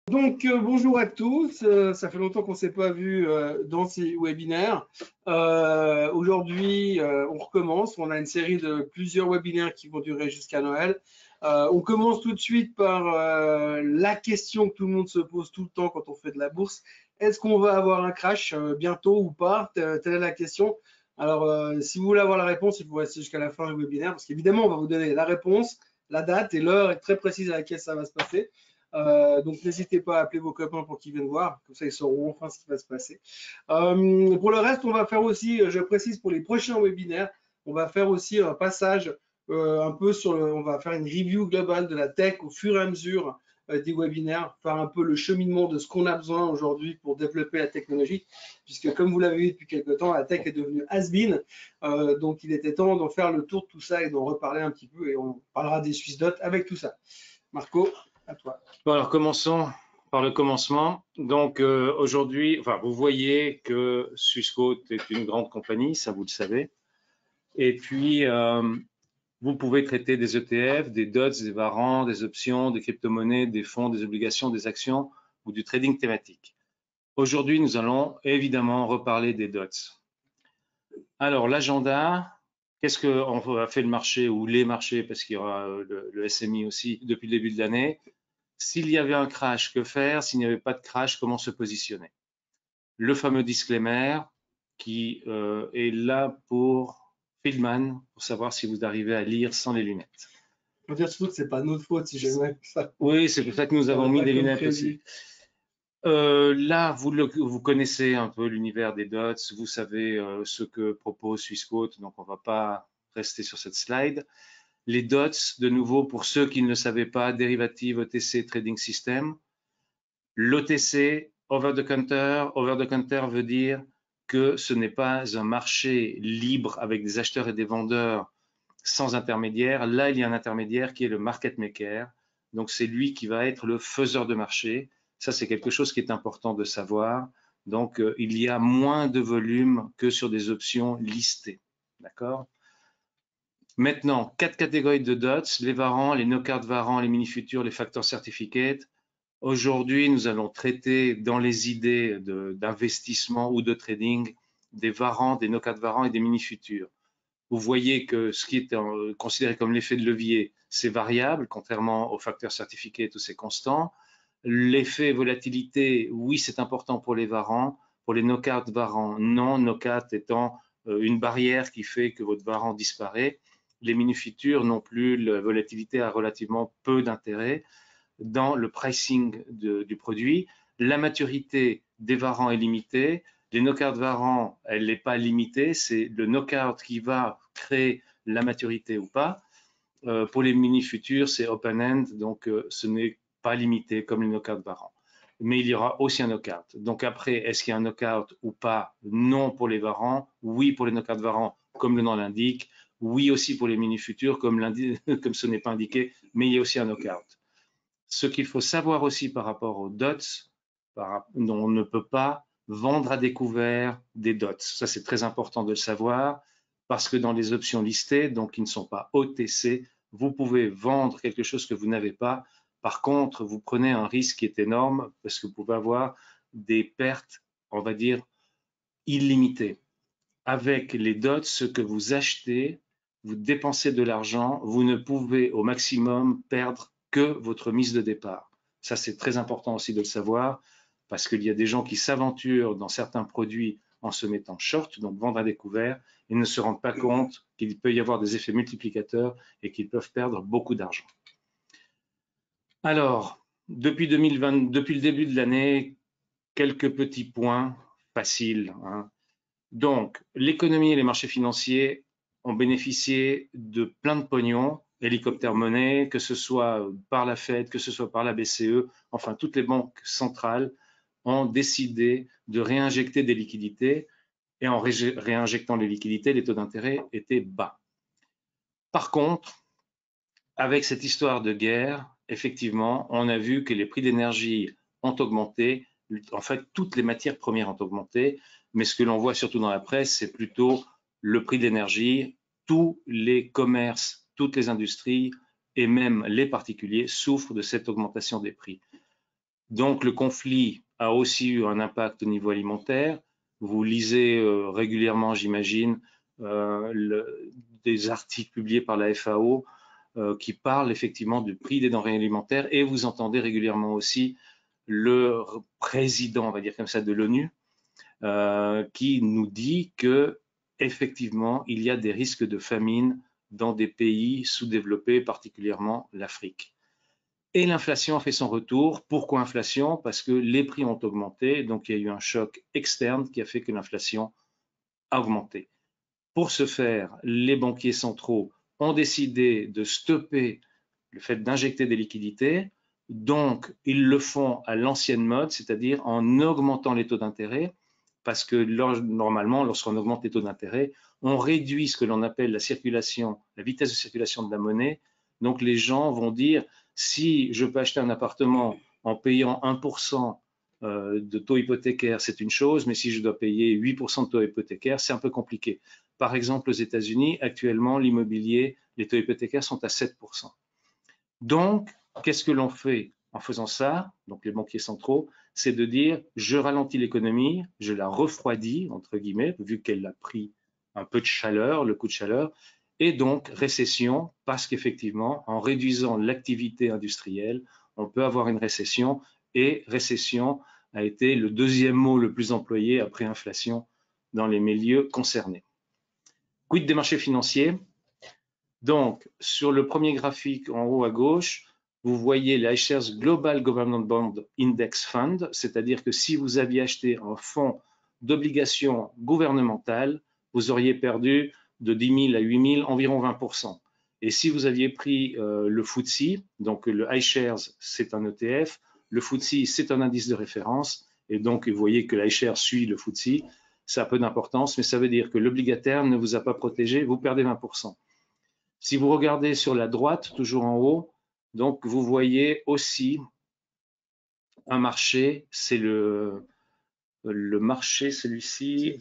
Bonjour à tous. Ça fait longtemps qu'on ne s'est pas vu dans ces webinaires. Aujourd'hui, on recommence. On a une série de plusieurs webinaires qui vont durer jusqu'à Noël. On commence tout de suite par la question que tout le monde se pose tout le temps quand on fait de la bourse. Est-ce qu'on va avoir un crash bientôt ou pas? Telle est la question. Alors, si vous voulez avoir la réponse, il faut rester jusqu'à la fin du webinaire parce qu'évidemment, on va vous donner la réponse, la date et l'heure très précise à laquelle ça va se passer. Donc n'hésitez pas à appeler vos copains pour qu'ils viennent voir, comme ça ils sauront enfin ce qui va se passer. Pour le reste, on va faire aussi, je précise pour les prochains webinaires, on va faire aussi un passage un peu on va faire une review globale de la tech au fur et à mesure des webinaires, faire un peu le cheminement de ce qu'on a besoin aujourd'hui pour développer la technologie, puisque comme vous l'avez vu depuis quelques temps, la tech est devenue has-been, donc il était temps d'en faire le tour de tout ça et d'en reparler un petit peu, et on parlera des Swissdots avec tout ça. Marco, à toi. Bon, alors commençons par le commencement. Donc aujourd'hui, vous voyez que Swissquote est une grande compagnie, ça vous le savez. Et puis, vous pouvez traiter des ETF, des DOTS, des varants, des options, des crypto-monnaies, des fonds, des obligations, des actions ou du trading thématique. Aujourd'hui, nous allons évidemment reparler des DOTS. Alors, l'agenda, qu'est-ce qu'on a fait le marché ou les marchés, parce qu'il y aura le SMI aussi depuis le début de l'année. S'il y avait un crash, que faire? S'il n'y avait pas de crash, comment se positionner? Le fameux disclaimer qui est là pour Feldman, pour savoir si vous arrivez à lire sans les lunettes. On va dire surtout que c'est pas notre faute si jamais ça. Oui, c'est pour ça que nous avons mis des lunettes aussi. Là, vous connaissez un peu l'univers des DOTS, vous savez ce que propose Swissquote, donc on ne va pas rester sur cette slide. Les DOTS, de nouveau, pour ceux qui ne le savaient pas, Derivative OTC Trading System. L'OTC, Over the Counter, Over the Counter veut dire que ce n'est pas un marché libre avec des acheteurs et des vendeurs sans intermédiaire. Là, il y a un intermédiaire qui est le market maker. Donc, c'est lui qui va être le faiseur de marché. Ça, c'est quelque chose qui est important de savoir. Donc, il y a moins de volume que sur des options listées. D'accord? Maintenant, 4 catégories de DOTS, les varants, les no-card varants, les mini-futures, les factors certificates. Aujourd'hui, nous allons traiter dans les idées d'investissement ou de trading des varants, des no-card varants et des mini-futures. Vous voyez que ce qui est considéré comme l'effet de levier, c'est variable, contrairement aux facteurs certificates où c'est constant. L'effet volatilité, oui, c'est important pour les varants. Pour les no-card varants, non, no-card étant une barrière qui fait que votre varant disparaît. Les mini-futures non plus, la volatilité a relativement peu d'intérêt dans le pricing du produit. La maturité des varants est limitée. Les no-card varants, elle n'est pas limitée. C'est le no-card qui va créer la maturité ou pas. Pour les mini-futures, c'est open-end, donc ce n'est pas limité comme les no-card varants. Mais il y aura aussi un knockout. Donc après, est-ce qu'il y a un knockout ou pas? Non pour les varants, oui pour les no-card varants, comme le nom l'indique, oui aussi pour les mini-futures, comme ce n'est pas indiqué, mais il y a aussi un knockout. Ce qu'il faut savoir aussi par rapport aux DOTS, on ne peut pas vendre à découvert des DOTS. Ça, c'est très important de le savoir parce que dans les options listées, donc qui ne sont pas OTC, vous pouvez vendre quelque chose que vous n'avez pas. Par contre, vous prenez un risque qui est énorme parce que vous pouvez avoir des pertes, on va dire, illimitées. Avec les DOTS, ce que vous achetez, vous dépensez de l'argent, vous ne pouvez au maximum perdre que votre mise de départ. Ça, c'est très important aussi de le savoir parce qu'il y a des gens qui s'aventurent dans certains produits en se mettant short, donc vendre à découvert, et ne se rendent pas compte qu'il peut y avoir des effets multiplicateurs et qu'ils peuvent perdre beaucoup d'argent. Alors, depuis le début de l'année, quelques petits points faciles. Donc, l'économie et les marchés financiers ont bénéficié de plein de pognon, hélicoptère monnaie, que ce soit par la Fed, que ce soit par la BCE, enfin toutes les banques centrales ont décidé de réinjecter des liquidités et en réinjectant les liquidités, les taux d'intérêt étaient bas. Par contre, avec cette histoire de guerre, effectivement, on a vu que les prix d'énergie ont augmenté. En fait, toutes les matières premières ont augmenté, mais ce que l'on voit surtout dans la presse, c'est plutôt le prix de l'énergie. Tous les commerces, toutes les industries et même les particuliers souffrent de cette augmentation des prix. Donc, le conflit a aussi eu un impact au niveau alimentaire. Vous lisez régulièrement, j'imagine, des articles publiés par la FAO qui parlent effectivement du prix des denrées alimentaires, et vous entendez régulièrement aussi le président, on va dire comme ça, de l'ONU, qui nous dit que effectivement, il y a des risques de famine dans des pays sous-développés, particulièrement l'Afrique. Et l'inflation a fait son retour. Pourquoi inflation? Parce que les prix ont augmenté, donc il y a eu un choc externe qui a fait que l'inflation a augmenté. Pour ce faire, les banquiers centraux ont décidé de stopper le fait d'injecter des liquidités, donc ils le font à l'ancienne mode, c'est-à-dire en augmentant les taux d'intérêt, parce que normalement, lorsqu'on augmente les taux d'intérêt, on réduit ce que l'on appelle la circulation, la vitesse de circulation de la monnaie. Donc les gens vont dire, si je peux acheter un appartement en payant 1% de taux hypothécaire, c'est une chose, mais si je dois payer 8% de taux hypothécaire, c'est un peu compliqué. Par exemple, aux États-Unis, actuellement, l'immobilier, les taux hypothécaires sont à 7%. Donc, qu'est-ce que l'on fait en faisant ça? Donc, les banquiers centraux, c'est de dire, je ralentis l'économie, je la refroidis, entre guillemets, vu qu'elle a pris un peu de chaleur, le coup de chaleur, et donc récession, parce qu'effectivement, en réduisant l'activité industrielle, on peut avoir une récession, et récession a été le deuxième mot le plus employé après inflation dans les milieux concernés. Quid des marchés financiers? Donc, sur le premier graphique en haut à gauche, vous voyez l'iShares Global Government Bond Index Fund, c'est-à-dire que si vous aviez acheté un fonds d'obligations gouvernementales, vous auriez perdu de 10 000 à 8 000, environ 20%. Et si vous aviez pris le FTSE, donc le iShares, c'est un ETF, le FTSE, c'est un indice de référence, et donc vous voyez que l'iShares suit le FTSE, ça a peu d'importance, mais ça veut dire que l'obligataire ne vous a pas protégé, vous perdez 20%. Si vous regardez sur la droite, toujours en haut, donc vous voyez aussi un marché, c'est le marché, celui-ci.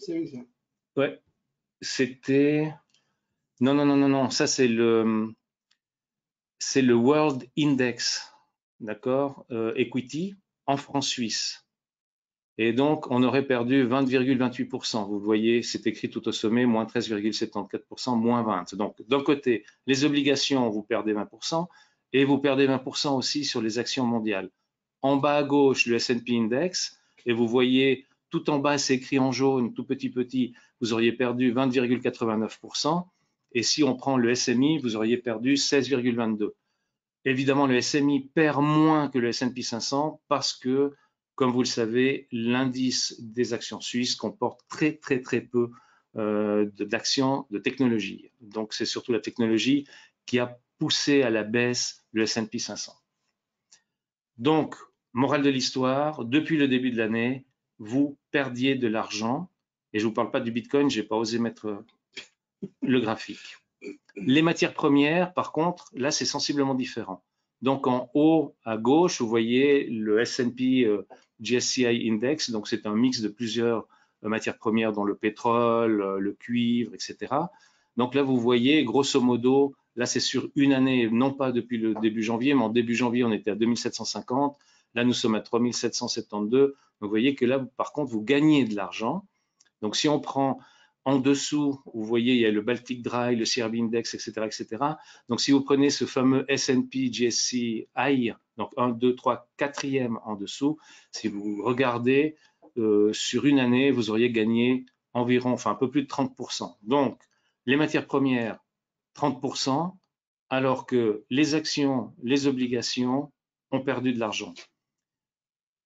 Ouais, c'était. Non, ça c'est le World Index, d'accord, Equity en francs suisses. Et donc, on aurait perdu 20,28%. Vous voyez, c'est écrit tout au sommet, moins 13,74%, moins 20%. Donc, d'un côté, les obligations, vous perdez 20%, et vous perdez 20% aussi sur les actions mondiales. En bas à gauche, le S&P Index, et vous voyez, tout en bas, c'est écrit en jaune, tout petit, vous auriez perdu 20,89%. Et si on prend le SMI, vous auriez perdu 16,22%. Évidemment, le SMI perd moins que le S&P 500 parce que, comme vous le savez, l'indice des actions suisses comporte très peu d'actions de technologie. Donc, c'est surtout la technologie qui a poussé à la baisse le S&P 500. Donc, morale de l'histoire, depuis le début de l'année, vous perdiez de l'argent. Et je ne vous parle pas du Bitcoin, je n'ai pas osé mettre le graphique. Les matières premières, par contre, là, c'est sensiblement différent. Donc, en haut à gauche, vous voyez le S&P GSCI Index. Donc, c'est un mix de plusieurs matières premières, dont le pétrole, le cuivre, etc. Donc là, vous voyez, grosso modo, là, c'est sur une année, non pas depuis le début janvier, mais en début janvier, on était à 2750. Là, nous sommes à 3772. Donc, vous voyez que là, par contre, vous gagnez de l'argent. Donc, si on prend en dessous, vous voyez, il y a le Baltic Dry, le CRB Index, etc. Donc, si vous prenez ce fameux S&P GSCI, donc 1, 2, 3, 4e en dessous, si vous regardez sur une année, vous auriez gagné environ, enfin un peu plus de 30%. Donc, les matières premières, 30%, alors que les actions, les obligations ont perdu de l'argent.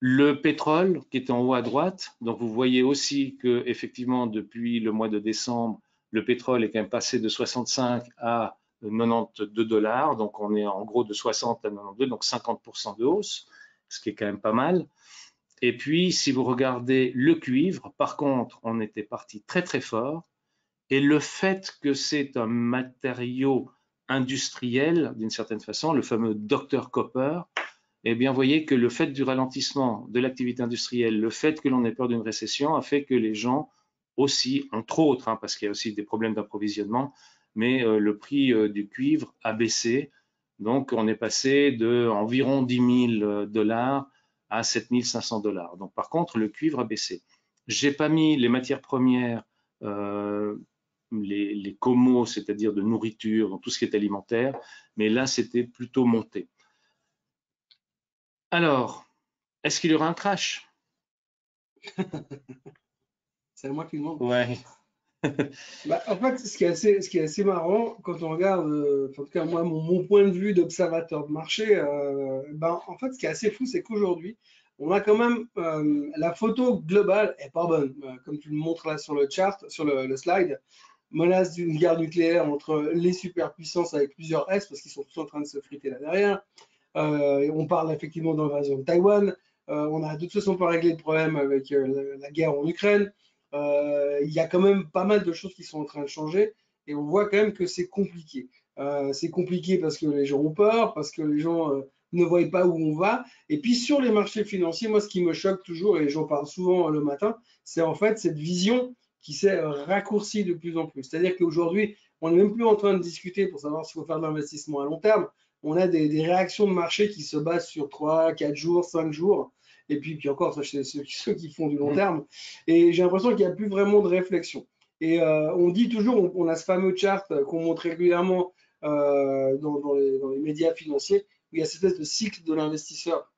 Le pétrole, qui est en haut à droite, donc vous voyez aussi que effectivement depuis le mois de décembre, le pétrole est quand même passé de 65 à 92 $, donc on est en gros de 60 à 92, donc 50% de hausse, ce qui est quand même pas mal. Et puis, si vous regardez le cuivre, par contre, on était parti très fort, et le fait que c'est un matériau industriel, d'une certaine façon, le fameux Dr Copper, eh bien, vous voyez que le fait du ralentissement de l'activité industrielle, le fait que l'on ait peur d'une récession, a fait que les gens aussi, entre autres, parce qu'il y a aussi des problèmes d'approvisionnement, mais le prix du cuivre a baissé. Donc, on est passé de environ 10 000 $ à 7500 $. Donc, par contre, le cuivre a baissé. J'ai pas mis les matières premières, les comos, c'est-à-dire de nourriture, donc tout ce qui est alimentaire, mais là, c'était plutôt monté. Alors, est-ce qu'il y aura un crash? C'est à moi qui le demande. Ouais. Bah, en fait, ce qui est assez marrant, quand on regarde, en tout cas moi, mon point de vue d'observateur de marché, ben, en fait, ce qui est assez fou, c'est qu'aujourd'hui, on a quand même, la photo globale est pas bonne. Comme tu le montres là sur le chart, sur le slide, menace d'une guerre nucléaire entre les superpuissances avec plusieurs S, parce qu'ils sont tous en train de se friter là derrière. On parle effectivement d'invasion de Taïwan. On a de toute façon pas réglé le problème avec la guerre en Ukraine. Il y a quand même pas mal de choses qui sont en train de changer et on voit quand même que c'est compliqué. C'est compliqué parce que les gens ont peur, parce que les gens ne voient pas où on va. Et puis sur les marchés financiers, moi ce qui me choque toujours, et j'en parle souvent le matin, c'est en fait cette vision qui s'est raccourcie de plus en plus. C'est-à-dire qu'aujourd'hui, on n'est même plus en train de discuter pour savoir s'il faut faire de l'investissement à long terme. On a des réactions de marché qui se basent sur 3, 4 jours, 5 jours. Et puis encore, ça, c'est ceux qui font du long terme. Et j'ai l'impression qu'il n'y a plus vraiment de réflexion. Et on dit toujours, on a ce fameux chart qu'on montre régulièrement dans les médias financiers, où il y a cette espèce de cycle de l'investisseur.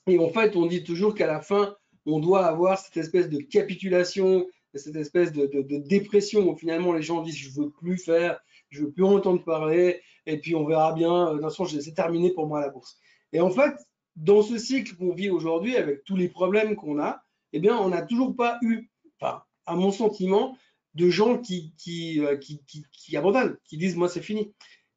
Et en fait, on dit toujours qu'à la fin, on doit avoir cette espèce de capitulation, cette espèce de dépression où finalement les gens disent je veux plus faire, je veux plus entendre parler, et puis on verra bien. De toute façon, c'est terminé pour moi la bourse. Et en fait, dans ce cycle qu'on vit aujourd'hui, avec tous les problèmes qu'on a, eh bien, on n'a toujours pas eu, enfin, à mon sentiment, de gens qui abandonnent, qui disent moi c'est fini.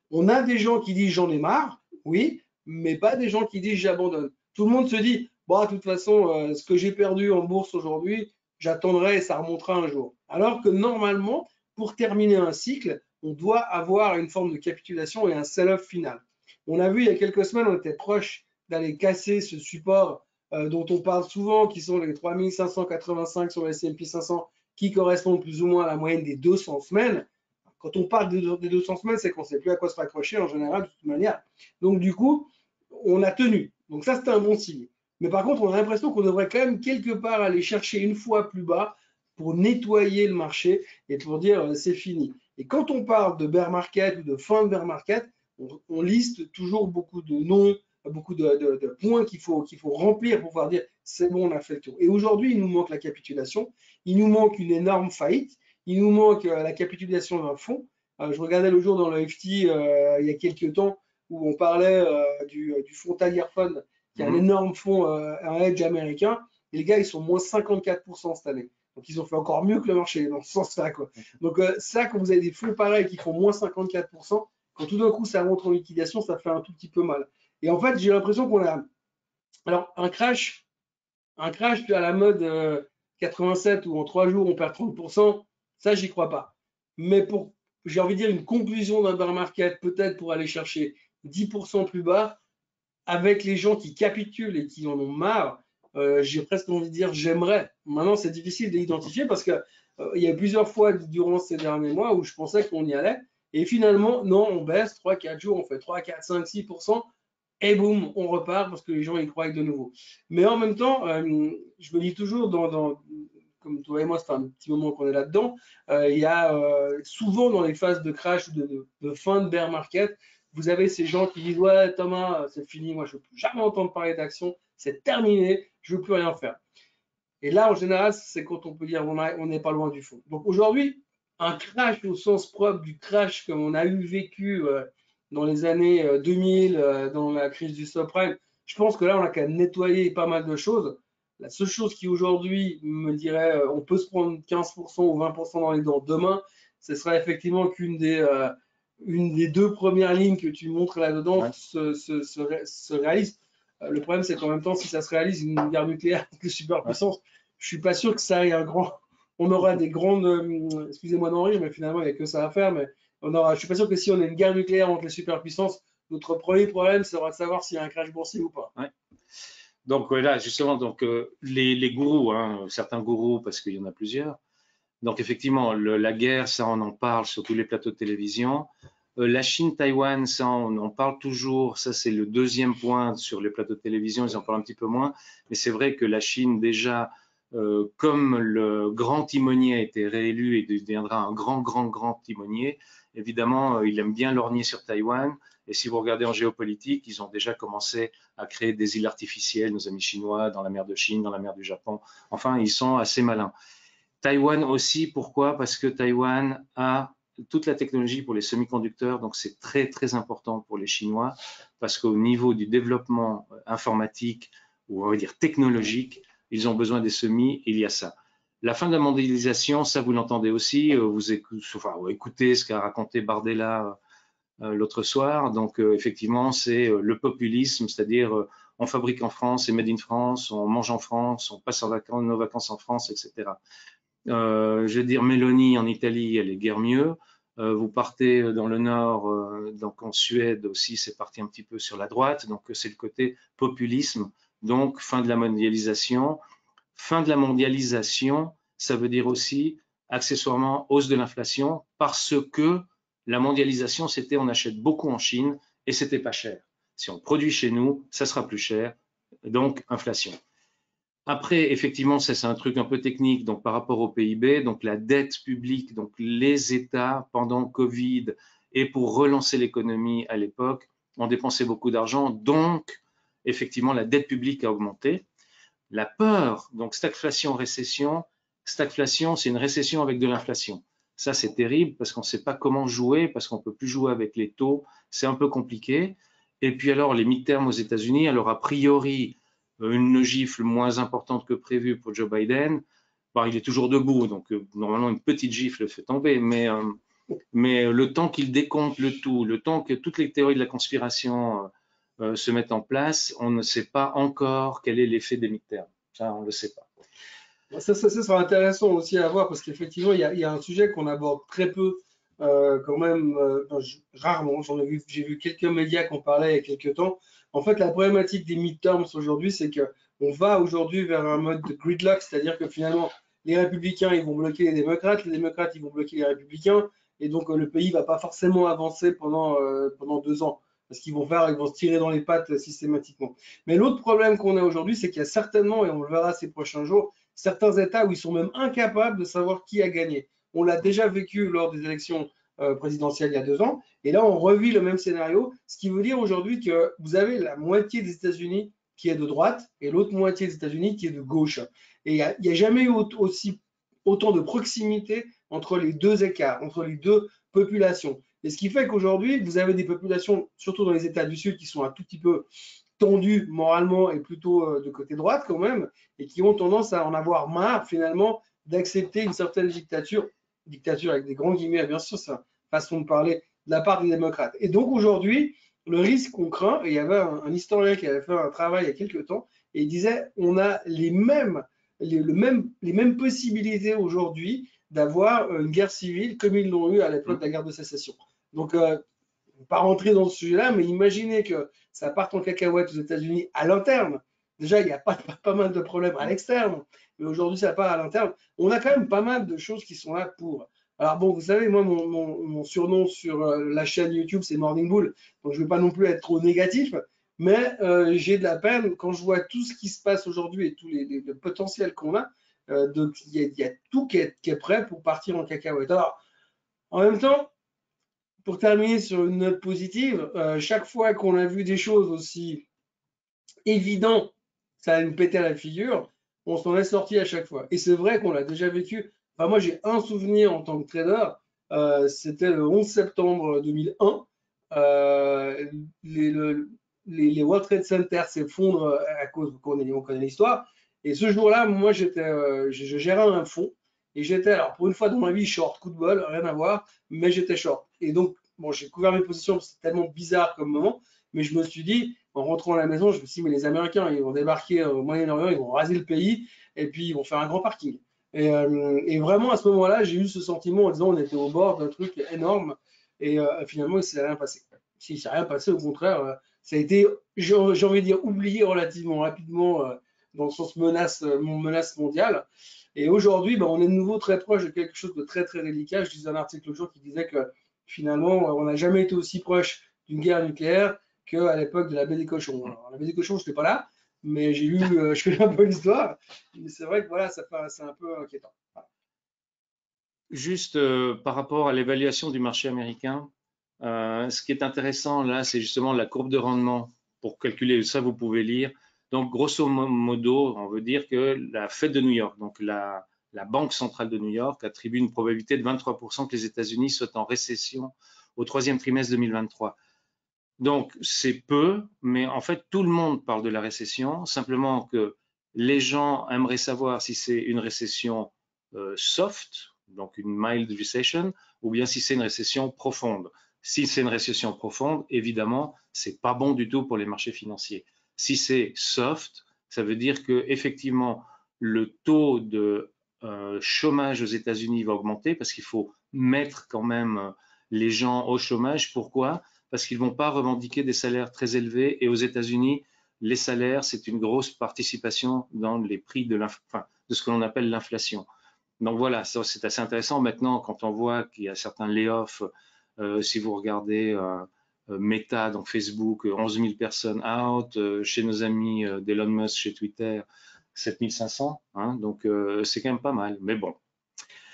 On a des gens qui disent j'en ai marre, oui, mais pas des gens qui disent j'abandonne. Tout le monde se dit, bon, de toute façon, ce que j'ai perdu en bourse aujourd'hui, j'attendrai et ça remontera un jour. Alors que normalement, pour terminer un cycle, on doit avoir une forme de capitulation et un sell-off final. On a vu il y a quelques semaines, on était proche d'aller casser ce support dont on parle souvent, qui sont les 3585 sur le S&P 500, qui correspondent plus ou moins à la moyenne des 200 semaines. Quand on parle des 200 semaines, c'est qu'on ne sait plus à quoi se raccrocher en général, de toute manière. Donc, du coup, on a tenu. Donc, ça, c'était un bon signe. Mais par contre, on a l'impression qu'on devrait quand même quelque part aller chercher une fois plus bas pour nettoyer le marché et pour dire c'est fini. Et quand on parle de bear market ou de fin de bear market, on liste toujours beaucoup de noms, beaucoup de points qu'il faut remplir pour pouvoir dire c'est bon, on a fait le tour. Et aujourd'hui, il nous manque la capitulation, il nous manque une énorme faillite, il nous manque la capitulation d'un fonds. Je regardais le jour dans le FT il y a quelques temps où on parlait du fonds Tiger Fund, qui est un énorme fonds, un hedge américain. Et les gars, ils sont moins 54% cette année. Donc, ils ont fait encore mieux que le marché dans ce sens-là. Donc, ça, quand vous avez des fonds pareils qui font moins 54%, quand tout d'un coup ça rentre en liquidation, ça fait un tout petit peu mal. Et en fait, j'ai l'impression qu'on a. Alors, un crash à la mode 87 où en 3 jours on perd 30%, ça, j'y crois pas. Mais j'ai envie de dire, une conclusion d'un bear market, peut-être pour aller chercher 10% plus bas, avec les gens qui capitulent et qui en ont marre, j'ai presque envie de dire j'aimerais. Maintenant, c'est difficile de l'identifier parce qu'il y a plusieurs fois durant ces derniers mois où je pensais qu'on y allait. Et finalement, non, on baisse 3-4 jours, on fait 3, 4, 5, 6%. Et boum, on repart parce que les gens y croient de nouveau. Mais en même temps, je me dis toujours, comme toi et moi, c'est un petit moment qu'on est là-dedans, il y a souvent dans les phases de crash ou de fin de bear market, vous avez ces gens qui disent ouais Thomas, c'est fini, moi je ne veux plus jamais entendre parler d'action, c'est terminé, je ne veux plus rien faire. Et là, en général, c'est quand on peut dire on n'est pas loin du fond. Donc aujourd'hui, un crash au sens propre du crash comme on a eu vécu dans les années 2000, dans la crise du subprime, je pense que là, on a qu'à nettoyer pas mal de choses. La seule chose qui aujourd'hui me dirait on peut se prendre 15% ou 20% dans les dents demain, ce serait effectivement qu'une des deux premières lignes que tu montres là-dedans Ouais. se réalise. Le problème, c'est qu'en même temps, si ça se réalise, une guerre nucléaire avec les superpuissances, je suis pas sûr que ça ait un grand. On aura des grandes. Excusez-moi d'en rire, mais finalement, il n'y a que ça à faire. Mais je suis pas sûr que si on a une guerre nucléaire entre les superpuissances, notre premier problème sera de savoir s'il y a un crash boursier ou pas. Ouais. Donc là, justement, les gourous, hein, certains gourous, parce qu'il y en a plusieurs. Donc effectivement, la guerre, ça on en parle sur tous les plateaux de télévision. La Chine, Taïwan, ça on en parle toujours, ça c'est le deuxième point sur les plateaux de télévision, ils en parlent un petit peu moins, mais c'est vrai que la Chine déjà, comme le grand timonier a été réélu et deviendra un grand timonier, évidemment il aime bien lorgner sur Taïwan, et si vous regardez en géopolitique, ils ont déjà commencé à créer des îles artificielles, nos amis chinois, dans la mer de Chine, dans la mer du Japon, enfin ils sont assez malins. Taïwan aussi, pourquoi? Parce que Taïwan a toute la technologie pour les semi-conducteurs, donc c'est très important pour les Chinois, parce qu'au niveau du développement informatique, ou on va dire technologique, ils ont besoin des semis, il y a ça. La fin de la mondialisation, ça vous l'entendez aussi, vous écoutez ce qu'a raconté Bardella l'autre soir, donc effectivement c'est le populisme, c'est-à-dire on fabrique en France, c'est made in France, on mange en France, on passe nos vacances en France, etc. Je veux dire, Mélanie en Italie, elle est guère mieux. Vous partez dans le nord, donc en Suède aussi, c'est parti un petit peu sur la droite. Donc c'est le côté populisme. Donc fin de la mondialisation. Fin de la mondialisation, ça veut dire aussi accessoirement hausse de l'inflation parce que la mondialisation, c'était on achète beaucoup en Chine et c'était pas cher. Si on produit chez nous, ça sera plus cher. Donc inflation. Après, effectivement, ça c'est un truc un peu technique, donc par rapport au PIB, donc la dette publique, donc les États pendant Covid et pour relancer l'économie à l'époque ont dépensé beaucoup d'argent, donc effectivement la dette publique a augmenté. La peur, donc stagflation, récession, stagflation c'est une récession avec de l'inflation. Ça c'est terrible parce qu'on ne sait pas comment jouer, parce qu'on ne peut plus jouer avec les taux, c'est un peu compliqué. Et puis alors les midterms aux États-Unis, alors a priori, une gifle moins importante que prévu pour Joe Biden. Bon, il est toujours debout, donc normalement une petite gifle le fait tomber, mais le temps qu'il décompte le tout, le temps que toutes les théories de la conspiration se mettent en place, on ne sait pas encore quel est l'effet des midterms. Ça, on ne le sait pas. Ça sera intéressant aussi à voir parce qu'effectivement, il y a un sujet qu'on aborde très peu, quand même, rarement. J'ai vu quelques médias qui en parlaient il y a quelques temps. En fait, la problématique des midterms aujourd'hui, c'est qu'on va aujourd'hui vers un mode de gridlock, c'est-à-dire que finalement, les républicains, ils vont bloquer les démocrates ils vont bloquer les républicains, et donc le pays va pas forcément avancer pendant 2 ans parce qu'ils vont se tirer dans les pattes systématiquement. Mais l'autre problème qu'on a aujourd'hui, c'est qu'il y a certainement, et on le verra ces prochains jours, certains États où ils sont même incapables de savoir qui a gagné. On l'a déjà vécu lors des élections présidentielles il y a 2 ans, et là on revit le même scénario, ce qui veut dire aujourd'hui que vous avez la moitié des États-Unis qui est de droite et l'autre moitié des États-Unis qui est de gauche. Et il n'y a jamais eu autant de proximité entre les deux écarts, entre les deux populations. Et ce qui fait qu'aujourd'hui, vous avez des populations, surtout dans les États du Sud, qui sont un tout petit peu tendues moralement et plutôt de côté droite quand même, et qui ont tendance à en avoir marre finalement d'accepter une certaine dictature avec des grands guillemets, bien sûr, c'est une façon de parler, de la part des démocrates. Et donc aujourd'hui, le risque qu'on craint, et il y avait un historien qui avait fait un travail il y a quelques temps, et il disait on a les mêmes possibilités aujourd'hui d'avoir une guerre civile comme ils l'ont eu à l'époque de la guerre de sécession. Donc, on ne va pas rentrer dans ce sujet-là, mais imaginez que ça parte en cacahuète aux États-Unis à l'interne. Déjà, il y a pas mal de problèmes à l'externe, mais aujourd'hui, ça part à l'interne. On a quand même pas mal de choses qui sont là pour. Alors bon, vous savez, moi, mon surnom sur la chaîne YouTube, c'est Morning Bull, donc je ne vais pas non plus être trop négatif, mais j'ai de la peine quand je vois tout ce qui se passe aujourd'hui et tout le potentiel qu'on a. Il y a tout qui est prêt pour partir en cacahuète. Alors, en même temps, pour terminer sur une note positive, chaque fois qu'on a vu des choses aussi évidentes, ça allait nous péter à la figure, on s'en est sorti à chaque fois. Et c'est vrai qu'on l'a déjà vécu. Enfin, moi, j'ai un souvenir en tant que trader, c'était le 11 septembre 2001. Les World Trade Center s'effondrent à cause, on connaît l'histoire. Et ce jour-là, moi, je gérais un fonds. Et j'étais, alors pour une fois dans ma vie, short, coup de bol, rien à voir, mais j'étais short. Et donc, bon, j'ai couvert mes positions, c'est tellement bizarre comme moment, mais je me suis dit, en rentrant à la maison, je me suis dit, mais les Américains, ils vont débarquer au Moyen-Orient, ils vont raser le pays, et puis ils vont faire un grand parking. Et vraiment, à ce moment-là, j'ai eu ce sentiment en disant, on était au bord d'un truc énorme, et finalement, il ne s'est rien passé. S'il ne s'est rien passé, au contraire, ça a été, j'ai envie de dire, oublié relativement rapidement dans le sens menace mondiale. Et aujourd'hui, on est de nouveau très proche de quelque chose de très, très délicat. Je lisais un article l'autre jour qui disait que finalement, on n'a jamais été aussi proche d'une guerre nucléaire qu'à l'époque de la baie des cochons. Alors, la baie des cochons, je n'étais pas là, mais j'ai lu, je connais un peu l'histoire. Mais c'est vrai que voilà, c'est un peu inquiétant. Voilà. Juste par rapport à l'évaluation du marché américain, ce qui est intéressant là, c'est justement la courbe de rendement. Pour calculer ça, vous pouvez lire. Donc, grosso modo, on veut dire que la Fed de New York, donc la Banque centrale de New York, attribue une probabilité de 23% que les États-Unis soient en récession au troisième trimestre 2023. Donc, c'est peu, mais en fait, tout le monde parle de la récession, simplement que les gens aimeraient savoir si c'est une récession soft, donc une mild recession, ou bien si c'est une récession profonde. Si c'est une récession profonde, évidemment, c'est pas bon du tout pour les marchés financiers. Si c'est soft, ça veut dire que effectivement le taux de chômage aux États-Unis va augmenter parce qu'il faut mettre quand même les gens au chômage. Pourquoi? Parce qu'ils ne vont pas revendiquer des salaires très élevés. Et aux États-Unis, les salaires, c'est une grosse participation dans les prix de ce que l'on appelle l'inflation. Donc voilà, c'est assez intéressant. Maintenant, quand on voit qu'il y a certains layoffs, si vous regardez Meta, donc Facebook, 11 000 personnes out, chez nos amis d'Elon Musk, chez Twitter, 7 500, hein, donc c'est quand même pas mal, mais bon.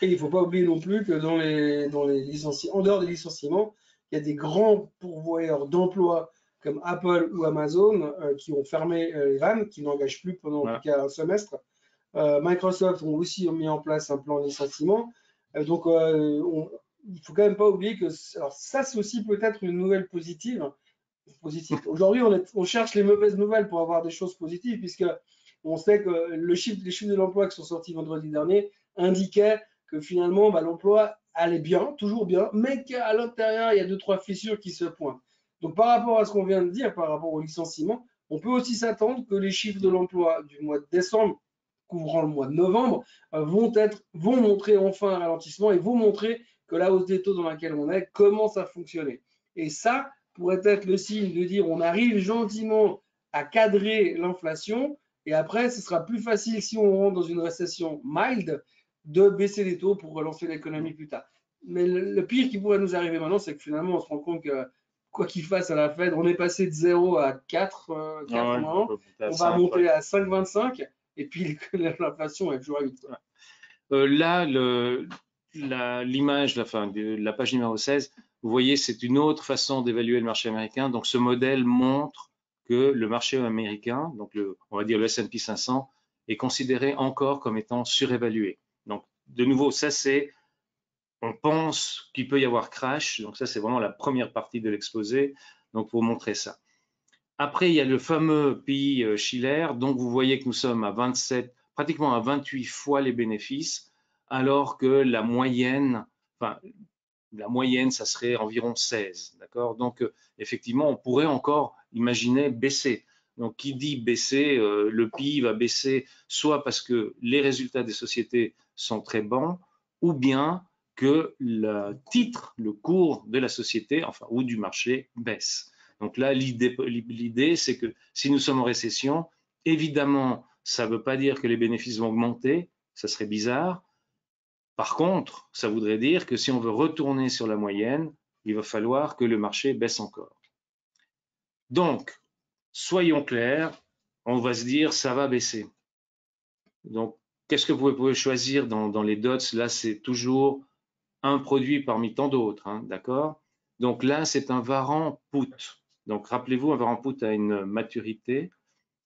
Et il ne faut pas oublier non plus que dans les licenciements, en dehors des licenciements, il y a des grands pourvoyeurs d'emplois comme Apple ou Amazon qui ont fermé les vannes, qui n'engagent plus pendant en tout Voilà. cas un semestre. Microsoft ont aussi mis en place un plan de licenciement. Donc, il ne faut quand même pas oublier que alors ça, c'est aussi peut-être une nouvelle positive. Aujourd'hui, on cherche les mauvaises nouvelles pour avoir des choses positives, puisque on sait que les chiffres de l'emploi qui sont sortis vendredi dernier indiquaient que finalement, bah, l'emploi allait bien, toujours bien, mais qu'à l'intérieur, il y a deux, trois fissures qui se pointent. Donc, par rapport à ce qu'on vient de dire, par rapport au licenciement, on peut aussi s'attendre que les chiffres de l'emploi du mois de décembre, couvrant le mois de novembre, vont montrer enfin un ralentissement et vont montrer que la hausse des taux dans laquelle on est commence à fonctionner. Et ça pourrait être le signe de dire on arrive gentiment à cadrer l'inflation et après ce sera plus facile si on rentre dans une récession mild de baisser les taux pour relancer l'économie plus tard. Mais le pire qui pourrait nous arriver maintenant, c'est que finalement on se rend compte que quoi qu'il fasse à la Fed, on est passé de 0 à 4, 4 Ouais, maintenant, on va 5, ouais. monter à 5,25 et puis l'inflation est toujours à 8. Là, l'image, de la page numéro 16, vous voyez, c'est une autre façon d'évaluer le marché américain. Donc, ce modèle montre que le marché américain, donc on va dire le S&P 500, est considéré encore comme étant surévalué. Donc, de nouveau, ça c'est, on pense qu'il peut y avoir crash. Donc, ça c'est vraiment la première partie de l'exposé. Donc, pour montrer ça. Après, il y a le fameux pays Shiller. Donc, vous voyez que nous sommes à 27, pratiquement à 28 fois les bénéfices, alors que la moyenne, ça serait environ 16. D'accord? Donc, effectivement, on pourrait encore imaginer baisser. Donc, qui dit baisser, le PI va baisser soit parce que les résultats des sociétés sont très bons, ou bien que le titre, le cours de la société, enfin, ou du marché baisse. Donc là, l'idée, c'est que si nous sommes en récession, évidemment, ça ne veut pas dire que les bénéfices vont augmenter, ça serait bizarre. Par contre, ça voudrait dire que si on veut retourner sur la moyenne, il va falloir que le marché baisse encore. Donc, soyons clairs, on va se dire ça va baisser. Donc, qu'est-ce que vous pouvez choisir dans les dots? Là, c'est toujours un produit parmi tant d'autres, hein, d'accord? Donc là, c'est un Varan put. Donc, rappelez-vous, un Varan put a une maturité.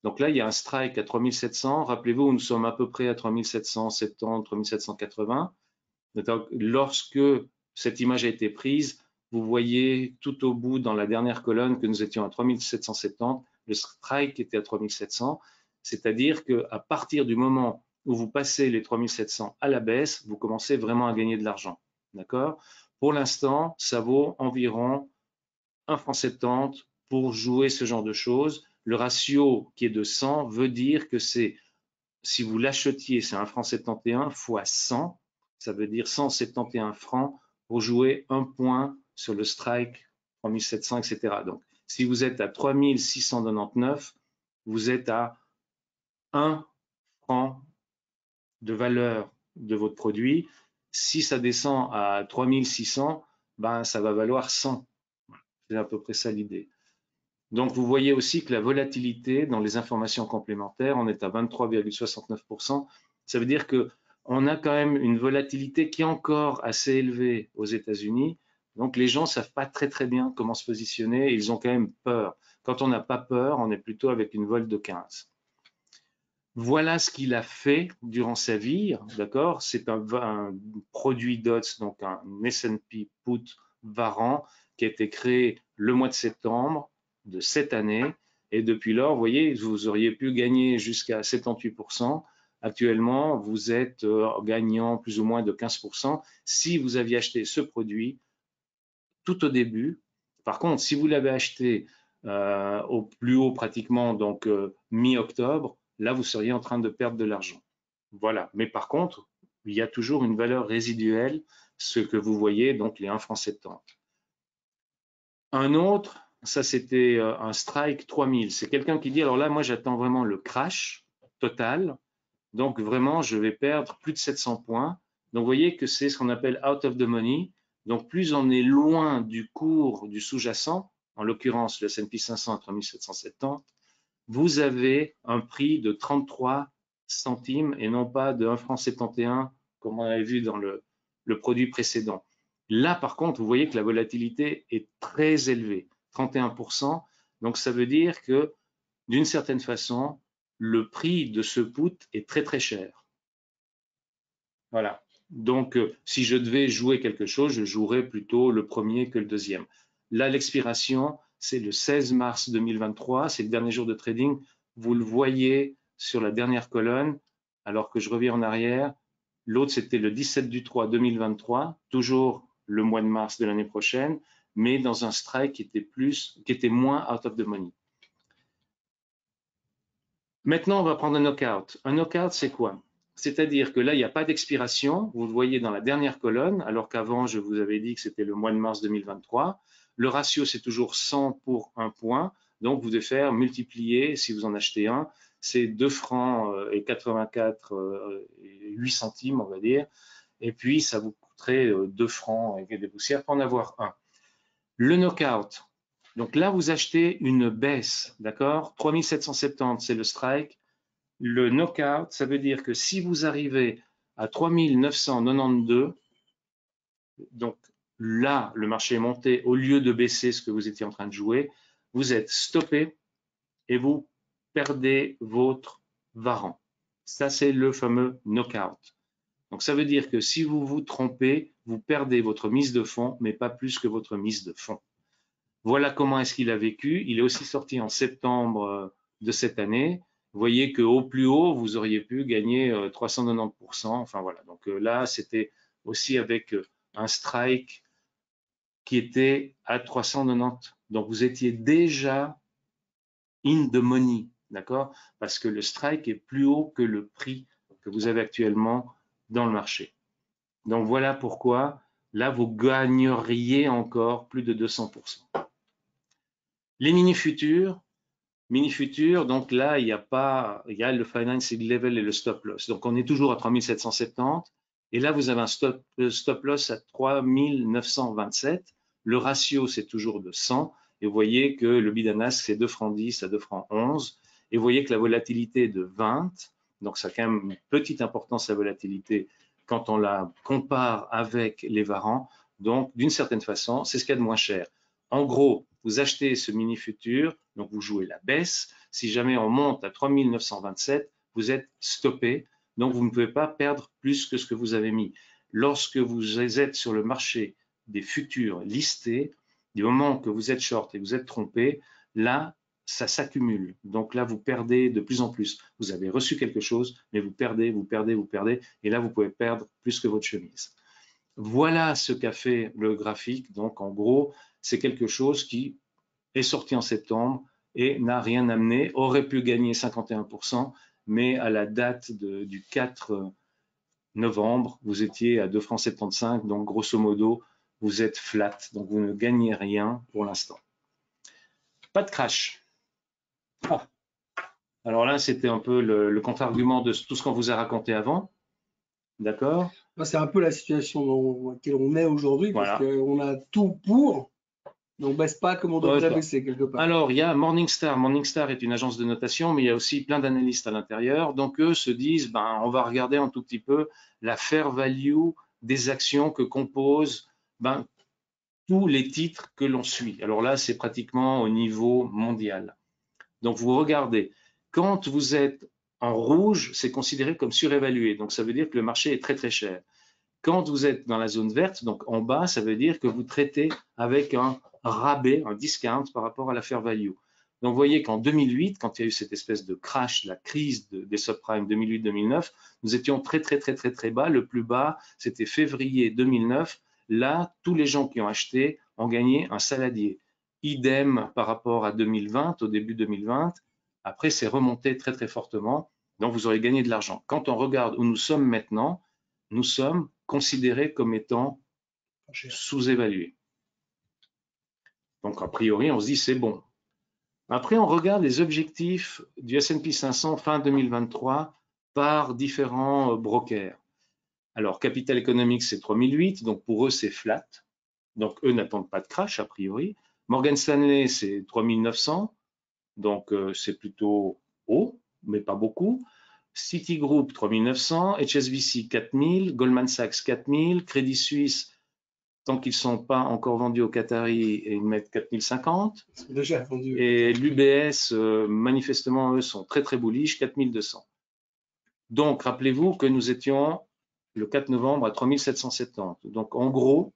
Donc là, il y a un strike à 3700. Rappelez-vous, nous sommes à peu près à 3770, 3780. Lorsque cette image a été prise, vous voyez tout au bout dans la dernière colonne que nous étions à 3770, le strike était à 3700, c'est-à-dire qu'à partir du moment où vous passez les 3700 à la baisse, vous commencez vraiment à gagner de l'argent. D'accord? Pour l'instant, ça vaut environ 1,70 franc pour jouer ce genre de choses. Le ratio qui est de 100 veut dire que c'est, si vous l'achetiez, c'est 1,71 franc fois 100, ça veut dire 171 francs pour jouer un point sur le strike 3700, etc. Donc, si vous êtes à 3699, vous êtes à 1 franc de valeur de votre produit. Si ça descend à 3600, ben, ça va valoir 100. C'est à peu près ça l'idée. Donc, vous voyez aussi que la volatilité dans les informations complémentaires, on est à 23,69%. Ça veut dire qu'on a quand même une volatilité qui est encore assez élevée aux États-Unis. Donc, les gens ne savent pas très, très bien comment se positionner. Ils ont quand même peur. Quand on n'a pas peur, on est plutôt avec une vol de 15. Voilà ce qu'il a fait durant sa vie, d'accord? C'est un produit DOTS, donc un S&P Put Varan, qui a été créé le mois de septembre de cette année. Et depuis lors, vous voyez, vous auriez pu gagner jusqu'à 78%. Actuellement, vous êtes gagnant plus ou moins de 15% si vous aviez acheté ce produit tout au début. Par contre, si vous l'avez acheté au plus haut pratiquement, donc mi-octobre, là, vous seriez en train de perdre de l'argent. Voilà. Mais par contre, il y a toujours une valeur résiduelle, ce que vous voyez, donc les 1 franc 70. Un autre, ça c'était un strike 3000. C'est quelqu'un qui dit, alors là, moi, j'attends vraiment le crash total. Donc vraiment, je vais perdre plus de 700 points. Donc vous voyez que c'est ce qu'on appelle out of the money. Donc plus on est loin du cours du sous-jacent, en l'occurrence le S&P 500 à 3770, vous avez un prix de 33 centimes et non pas de 1 franc 71 comme on avait vu dans le produit précédent. Là, par contre, vous voyez que la volatilité est très élevée, 31%. Donc ça veut dire que d'une certaine façon, le prix de ce put est très très cher. Voilà. Donc, si je devais jouer quelque chose, je jouerais plutôt le premier que le deuxième. Là, l'expiration, c'est le 16 mars 2023, c'est le dernier jour de trading. Vous le voyez sur la dernière colonne, alors que je reviens en arrière. L'autre, c'était le 17 du 3 2023, toujours le mois de mars de l'année prochaine, mais dans un strike qui était moins out of the money. Maintenant, on va prendre un knockout. Un knockout, c'est quoi? C'est-à-dire que là, il n'y a pas d'expiration. Vous le voyez dans la dernière colonne, alors qu'avant, je vous avais dit que c'était le mois de mars 2023. Le ratio, c'est toujours 100 pour 1 point. Donc, vous devez faire multiplier, si vous en achetez un, c'est 2 francs et 84 8 centimes, on va dire. Et puis, ça vous coûterait 2 francs et des poussières pour en avoir un. Le knockout. Donc là, vous achetez une baisse, d'accord? 3770, c'est le strike. Le knockout, ça veut dire que si vous arrivez à 3992, donc là, le marché est monté, au lieu de baisser ce que vous étiez en train de jouer, vous êtes stoppé et vous perdez votre varan. Ça, c'est le fameux knockout. Donc ça veut dire que si vous vous trompez, vous perdez votre mise de fonds, mais pas plus que votre mise de fonds. Voilà comment est-ce qu'il a vécu. Il est aussi sorti en septembre de cette année. Vous voyez qu'au plus haut, vous auriez pu gagner 390%. Enfin voilà. Donc là, c'était aussi avec un strike qui était à 390. Donc vous étiez déjà in the money, d'accord? Parce que le strike est plus haut que le prix que vous avez actuellement dans le marché. Donc voilà pourquoi là, vous gagneriez encore plus de 200%. Les mini-futurs, donc là, il y a le financing level et le stop loss. Donc, on est toujours à 3770. Et là, vous avez un stop loss à 3927. Le ratio, c'est toujours de 100. Et vous voyez que le bid and ask, c'est 2 francs 10 à 2 francs 11. Et vous voyez que la volatilité est de 20. Donc, ça a quand même une petite importance, la volatilité, quand on la compare avec les varans. Donc, d'une certaine façon, c'est ce qu'il y a de moins cher. En gros, vous achetez ce mini futur, donc vous jouez la baisse. Si jamais on monte à 3927, vous êtes stoppé, donc vous ne pouvez pas perdre plus que ce que vous avez mis. Lorsque vous êtes sur le marché des futurs listés, du moment que vous êtes short et vous êtes trompé, là, ça s'accumule. Donc là, vous perdez de plus en plus. Vous avez reçu quelque chose, mais vous perdez, et là, vous pouvez perdre plus que votre chemise. Voilà ce qu'a fait le graphique. Donc, en gros, c'est quelque chose qui est sorti en septembre et n'a rien amené, aurait pu gagner 51%, mais à la date du 4 novembre, vous étiez à 2 francs 75, donc grosso modo, vous êtes flat, donc vous ne gagnez rien pour l'instant. Pas de crash. Ah. Alors là, c'était un peu le contre-argument de tout ce qu'on vous a raconté avant. D'accord? C'est un peu la situation dans laquelle on est aujourd'hui, parce Voilà. qu'on a tout pour, mais on baisse pas comme on devrait baisser quelque part. Alors, il y a Morningstar. Morningstar est une agence de notation, mais il y a aussi plein d'analystes à l'intérieur. Donc, eux se disent, ben, on va regarder un tout petit peu la fair value des actions que composent ben, tous les titres que l'on suit. Alors là, c'est pratiquement au niveau mondial. Donc, vous regardez. Quand vous êtes en rouge, c'est considéré comme surévalué. Donc, ça veut dire que le marché est très, très cher. Quand vous êtes dans la zone verte, donc en bas, ça veut dire que vous traitez avec un rabais, un discount par rapport à la fair value. Donc, vous voyez qu'en 2008, quand il y a eu cette espèce de crash, la crise des subprimes 2008-2009, nous étions très, très, très, très, très bas. Le plus bas, c'était février 2009. Là, tous les gens qui ont acheté ont gagné un saladier. Idem par rapport à 2020, au début 2020. Après, c'est remonté très, très fortement. Donc, vous aurez gagné de l'argent. Quand on regarde où nous sommes maintenant, nous sommes considérés comme étant sous-évalués. Donc, a priori, on se dit c'est bon. Après, on regarde les objectifs du S&P 500 fin 2023 par différents brokers. Alors, Capital Economics, c'est 3008, donc pour eux, c'est flat. Donc, eux n'attendent pas de crash, a priori. Morgan Stanley, c'est 3900, donc c'est plutôt haut, mais pas beaucoup. Citigroup 3900, HSBC 4000, Goldman Sachs 4000, Crédit Suisse, tant qu'ils ne sont pas encore vendus aux Qataris, ils mettent 4050. Déjà vendu. Et l'UBS, manifestement, eux sont très très bullish, 4200. Donc, rappelez-vous que nous étions le 4 novembre à 3770. Donc, en gros,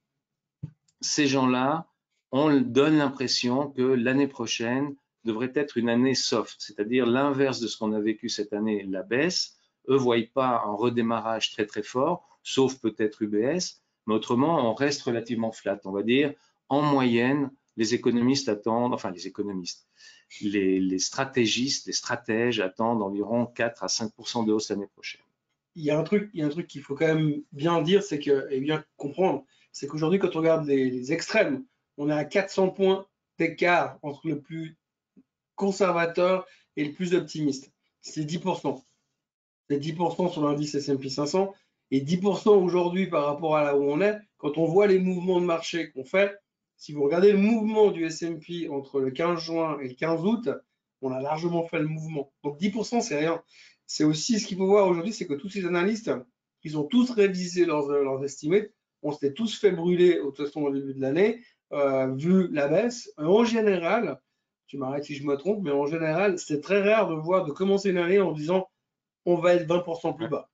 ces gens-là, on donne l'impression que l'année prochaine devrait être une année soft, c'est-à-dire l'inverse de ce qu'on a vécu cette année, la baisse. Eux ne voient pas un redémarrage très très fort, sauf peut-être UBS, mais autrement, on reste relativement flat. On va dire, en moyenne, les économistes attendent, enfin les économistes, les stratégistes, les stratèges attendent environ 4 à 5% de hausse l'année prochaine. Il y a un truc qu'il faut quand même bien dire, c'est que, et bien comprendre, c'est qu'aujourd'hui, quand on regarde les extrêmes, on est à 400 points d'écart entre le plus conservateur et le plus optimiste. C'est 10%. C'est 10% sur l'indice S&P 500 et 10% aujourd'hui par rapport à là où on est. Quand on voit les mouvements de marché qu'on fait, si vous regardez le mouvement du S&P entre le 15 juin et le 15 août, on a largement fait le mouvement. Donc 10%, c'est rien. C'est aussi ce qu'il faut voir aujourd'hui, c'est que tous ces analystes, ils ont tous révisé leurs estimés. On s'était tous fait brûler de toute façon au début de l'année, vu la baisse. En général, tu m'arrêtes si je me trompe, mais en général, c'est très rare de commencer une année en disant on va être 20% plus bas.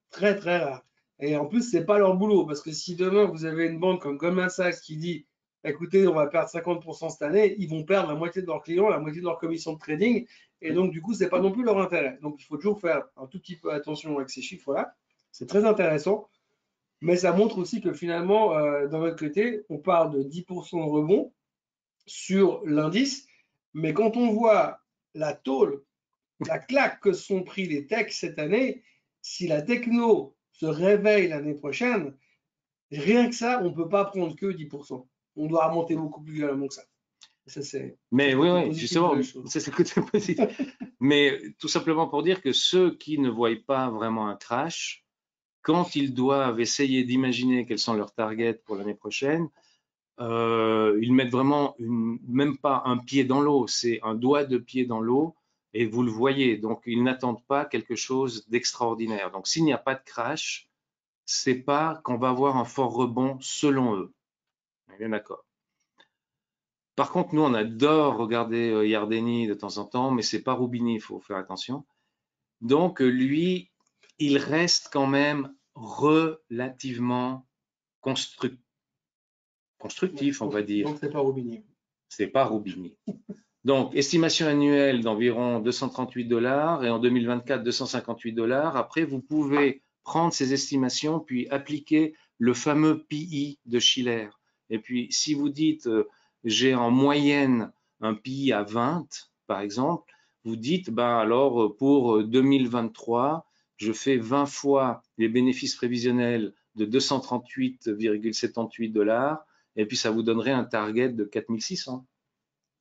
Très, très rare. Et en plus, c'est pas leur boulot, parce que si demain vous avez une banque comme Goldman Sachs qui dit écoutez, on va perdre 50% cette année, ils vont perdre la moitié de leurs clients, la moitié de leur commission de trading, et donc du coup, c'est pas non plus leur intérêt. Donc il faut toujours faire un tout petit peu attention avec ces chiffres-là. C'est très intéressant, mais ça montre aussi que finalement, d'un autre côté, on parle de 10% de rebond sur l'indice, mais quand on voit la tôle, la claque que sont pris les techs cette année, si la techno se réveille l'année prochaine, rien que ça, on ne peut pas prendre que 10%. On doit remonter beaucoup plus violemment que ça. Ça, c'est Mais le oui, côté oui, positif justement, de la chose. c'est le côté positif. Mais tout simplement pour dire que ceux qui ne voient pas vraiment un crash, quand ils doivent essayer d'imaginer quels sont leurs targets pour l'année prochaine, ils mettent vraiment même pas un pied dans l'eau, c'est un doigt de pied dans l'eau et vous le voyez. Donc, ils n'attendent pas quelque chose d'extraordinaire. Donc, s'il n'y a pas de crash, c'est pas qu'on va avoir un fort rebond selon eux. On est bien d'accord. Par contre, nous, on adore regarder Yardeni de temps en temps, mais c'est pas Roubini, il faut faire attention. Donc, lui, il reste quand même relativement constructif, on va dire. Donc, c'est pas Roubini. C'est pas Roubini. Donc, estimation annuelle d'environ 238 $ et en 2024, 258 $. Après, vous pouvez prendre ces estimations puis appliquer le fameux PI de Shiller. Et puis, si vous dites, j'ai en moyenne un PI à 20, par exemple, vous dites, ben alors pour 2023, je fais 20 fois les bénéfices prévisionnels de 238,78 $, et puis ça vous donnerait un target de 4600,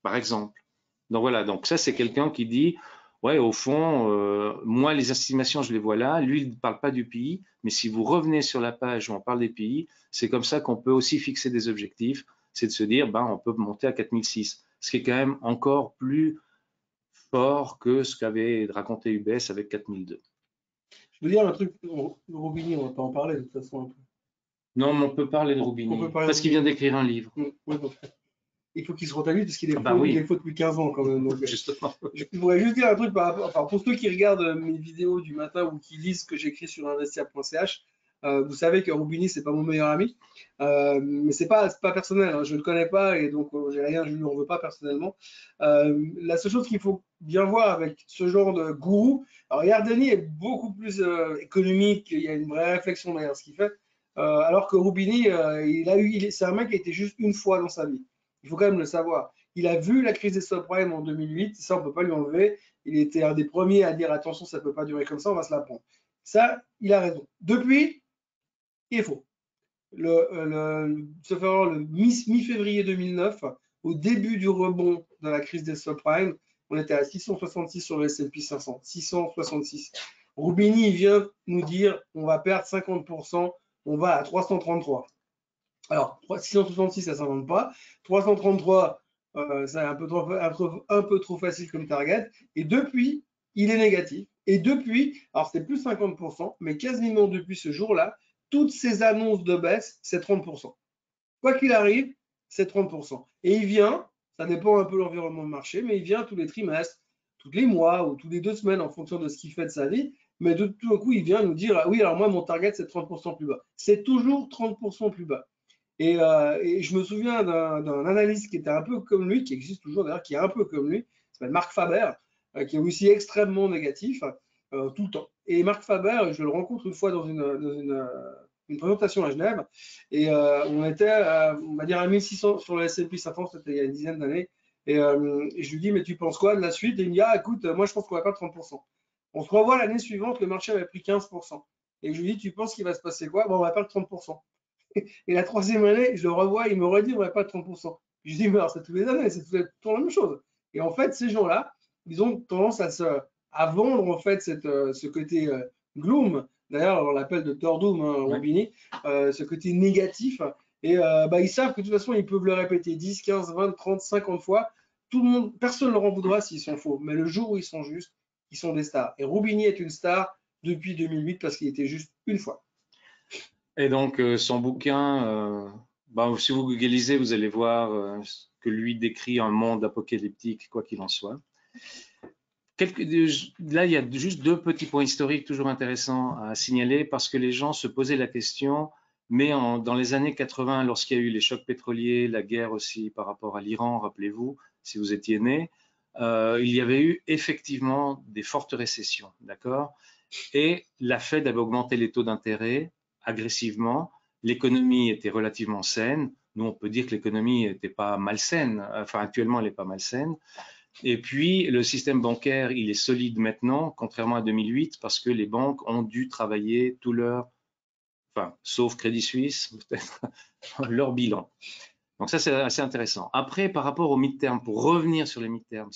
par exemple. Donc voilà, donc ça c'est quelqu'un qui dit ouais, au fond, moi, les estimations, je les vois là. Lui, il ne parle pas du pays, mais si vous revenez sur la page où on parle des pays, c'est comme ça qu'on peut aussi fixer des objectifs. C'est de se dire, ben, on peut monter à 4006, ce qui est quand même encore plus fort que ce qu'avait raconté UBS avec 4002. Je veux dire un truc, Roubini, on va pas en parler de toute façon un peu. Non, mais on peut parler de On peut Roubini, parler de parce qu'il vient Roubini. d'écrire un livre. Ouais, donc, il faut qu'il se rentabilise parce qu'il est Ah bah faux, il est oui, faux depuis 15 ans quand même. Donc, justement. je voudrais juste dire un truc par rapport, enfin, pour ceux qui regardent mes vidéos du matin ou qui lisent ce que j'écris sur investir.ch, vous savez que Roubini, c'est pas mon meilleur ami, mais c'est pas personnel, hein, je ne le connais pas et donc j'ai rien, je lui en veux pas personnellement. La seule chose qu'il faut bien voir avec ce genre de gourou, alors Yardeni est beaucoup plus économique, il y a une vraie réflexion derrière ce qu'il fait, alors que Roubini, c'est un mec qui a été juste une fois dans sa vie. Il faut quand même le savoir. Il a vu la crise des subprimes en 2008, ça on ne peut pas lui enlever. Il était un des premiers à dire attention, ça ne peut pas durer comme ça, on va se la prendre. Ça, il a raison. Depuis, il est faux. Le mi-février 2009, au début du rebond de la crise des subprimes, on était à 666 sur le S&P 500, 666. Roubini vient nous dire on va perdre 50%, on va à 333. Alors, 666, ça ne s'invente pas. 333, c'est un peu trop facile comme target. Et depuis, il est négatif. Et depuis, alors c'est plus 50%, mais quasiment depuis ce jour-là, toutes ces annonces de baisse, c'est 30%. Quoi qu'il arrive, c'est 30%. Et il vient, ça dépend un peu de l'environnement de marché, mais il vient tous les trimestres, tous les mois ou tous les 2 semaines en fonction de ce qu'il fait de sa vie. Mais de tout d'un coup, il vient nous dire, ah oui, alors moi, mon target, c'est 30% plus bas. C'est toujours 30% plus bas. Et je me souviens d'un analyste qui était un peu comme lui, qui existe toujours d'ailleurs, qui est un peu comme lui, qui s'appelle Marc Faber, qui est aussi extrêmement négatif tout le temps. Et Marc Faber, je le rencontre une fois dans une présentation à Genève, et on était, on va dire, à 1600 sur le S&P 500, c'était il y a une dizaine d'années. Et je lui dis, mais tu penses quoi de la suite? Et il me dit, ah écoute, moi je pense qu'on va perdre 30%. On se revoit l'année suivante, le marché avait pris 15%. Et je lui dis, tu penses qu'il va se passer quoi? Bon, on va perdre 30%. Et la troisième année, je le revois, il me redit, on va pas 30%. Je dis, mais alors, c'est tous les années, c'est tout le temps la même chose. Et en fait, ces gens-là, ils ont tendance à vendre en fait ce côté gloom. D'ailleurs, on l'appelle de Doom, hein, Ouais. Roubini, ce côté négatif. Et bah, ils savent que de toute façon, ils peuvent le répéter 10, 15, 20, 30, 50 fois. Tout le monde, personne ne leur en voudra s'ils sont faux. Mais le jour où ils sont justes, ils sont des stars. Et Roubini est une star depuis 2008 parce qu'il était juste une fois. Et donc, son bouquin, si vous googlisez, vous allez voir que lui décrit un monde apocalyptique, quoi qu'il en soit. Là, il y a juste deux petits points historiques toujours intéressants à signaler parce que les gens se posaient la question, mais dans les années 80, lorsqu'il y a eu les chocs pétroliers, la guerre aussi par rapport à l'Iran, rappelez-vous, si vous étiez né, il y avait eu effectivement des fortes récessions, d'accord? Et la Fed avait augmenté les taux d'intérêt agressivement. L'économie était relativement saine. Nous, on peut dire que l'économie n'était pas malsaine. Enfin, actuellement, elle n'est pas malsaine. Et puis, le système bancaire, il est solide maintenant, contrairement à 2008, parce que les banques ont dû travailler tout leur, enfin, sauf Crédit Suisse, peut-être, leur bilan. Donc ça, c'est assez intéressant. Après, par rapport aux mid-terms, pour revenir sur les mid-terms,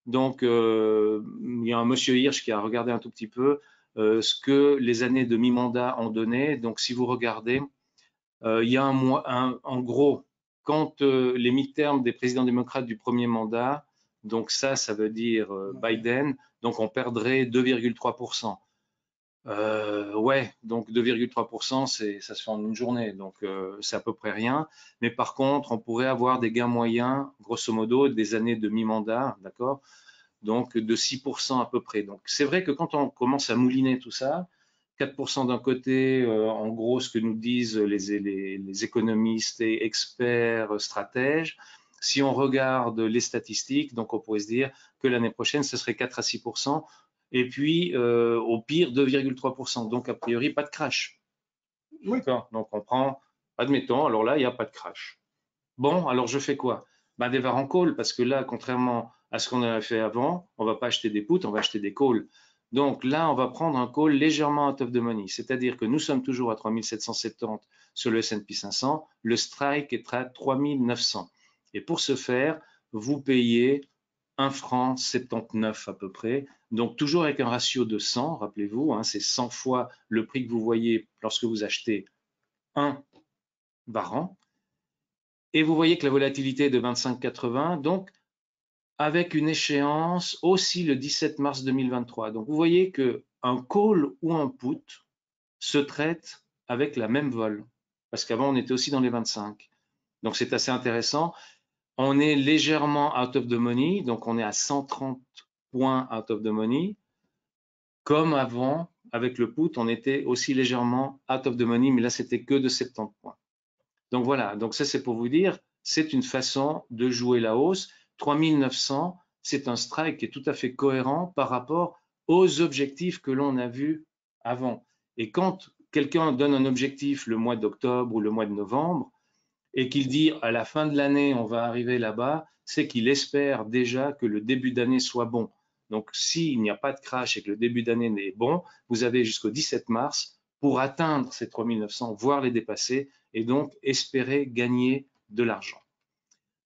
donc il y a un monsieur Hirsch qui a regardé un tout petit peu ce que les années de mi-mandat ont donné. Donc si vous regardez, il y a en gros, quand les mi-termes des présidents démocrates du premier mandat, donc ça veut dire Biden, donc on perdrait 2,3%. Ouais, donc 2,3%, ça se fait en une journée, donc c'est à peu près rien. Mais par contre, on pourrait avoir des gains moyens, grosso modo, des années de mi-mandat, d'accord? Donc de 6% à peu près. Donc c'est vrai que quand on commence à mouliner tout ça, 4% d'un côté, en gros ce que nous disent les économistes et experts stratèges. Si on regarde les statistiques, donc on pourrait se dire que l'année prochaine, ce serait 4 à 6%, et puis au pire 2,3%. Donc a priori, pas de crash. Oui. D'accord? Donc on prend, admettons, alors là, il n'y a pas de crash. Bon, alors je fais quoi? Ben, des var en call, parce que là, contrairement à ce qu'on avait fait avant, on ne va pas acheter des puts, on va acheter des calls. Donc là, on va prendre un call légèrement out of the money, c'est-à-dire que nous sommes toujours à 3770 sur le S&P 500, le strike est à 3900. Et pour ce faire, vous payez 1 franc 79 à peu près. Donc toujours avec un ratio de 100, rappelez-vous, hein, c'est 100 fois le prix que vous voyez lorsque vous achetez un varan. Et vous voyez que la volatilité est de 25,80, donc avec une échéance aussi le 17 mars 2023. Donc vous voyez qu'un call ou un put se traite avec la même vol, parce qu'avant on était aussi dans les 25. Donc c'est assez intéressant. On est légèrement out of the money, donc on est à 130 points out of the money. Comme avant, avec le put, on était aussi légèrement out of the money, mais là c'était que de 70 points. Donc voilà, donc ça c'est pour vous dire, c'est une façon de jouer la hausse. 3900, c'est un strike qui est tout à fait cohérent par rapport aux objectifs que l'on a vus avant. Et quand quelqu'un donne un objectif le mois d'octobre ou le mois de novembre, et qu'il dit à la fin de l'année on va arriver là-bas, c'est qu'il espère déjà que le début d'année soit bon. Donc s'il n'y a pas de crash et que le début d'année n'est bon, vous avez jusqu'au 17 mars pour atteindre ces 3900, voire les dépasser, et donc espérer gagner de l'argent.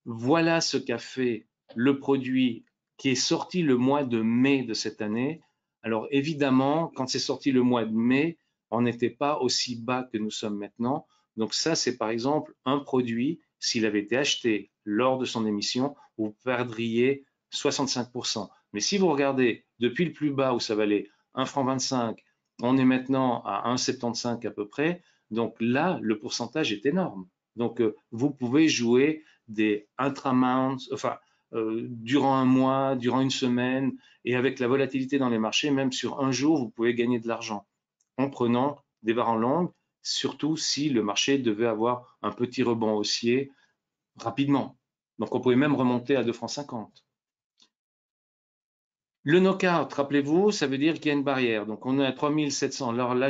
Voilà ce qu'a fait le produit qui est sorti le mois de mai de cette année. Alors évidemment, quand c'est sorti le mois de mai, on n'était pas aussi bas que nous sommes maintenant. Donc ça, c'est par exemple un produit, s'il avait été acheté lors de son émission, vous perdriez 65%. Mais si vous regardez depuis le plus bas où ça valait 1 franc 25, on est maintenant à 1,75 à peu près. Donc là, le pourcentage est énorme. Donc vous pouvez jouer des intra-mounts, enfin durant un mois, durant une semaine, et avec la volatilité dans les marchés, même sur un jour, vous pouvez gagner de l'argent en prenant des varans longues, surtout si le marché devait avoir un petit rebond haussier rapidement. Donc on pouvait même remonter à 2 francs 50. Le knockout, rappelez-vous, ça veut dire qu'il y a une barrière. Donc on est à 3700. Alors là,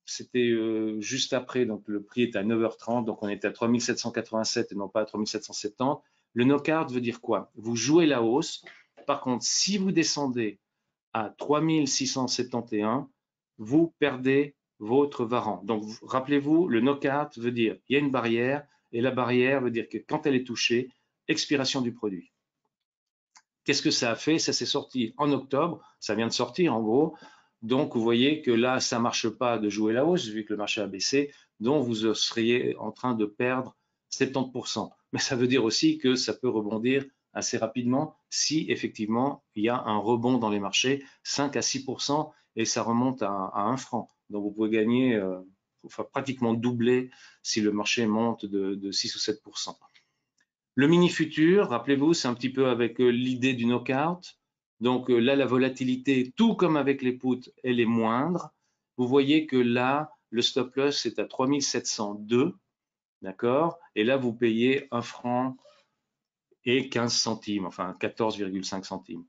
c'était juste après, donc le prix est à 9h30, donc on était à 3787 et non pas à 3770. Le knockout veut dire quoi? Vous jouez la hausse. Par contre, si vous descendez à 3671, vous perdez votre varan. Donc rappelez-vous, le knockout veut dire il y a une barrière et la barrière veut dire que quand elle est touchée, expiration du produit. Qu'est-ce que ça a fait? Ça s'est sorti en octobre, ça vient de sortir en gros. Donc vous voyez que là, ça ne marche pas de jouer la hausse vu que le marché a baissé, donc vous seriez en train de perdre 70%. Mais ça veut dire aussi que ça peut rebondir assez rapidement si effectivement il y a un rebond dans les marchés, 5 à 6%, et ça remonte à 1 franc. Donc vous pouvez gagner, enfin, pratiquement doubler si le marché monte de 6 ou 7%. Le mini futur, rappelez-vous, c'est un petit peu avec l'idée du knockout. Donc là, la volatilité, tout comme avec les puts, elle est moindre. Vous voyez que là, le stop loss est à 3702, d'accord? Et là, vous payez 1 franc et 15 centimes, enfin 14,5 centimes.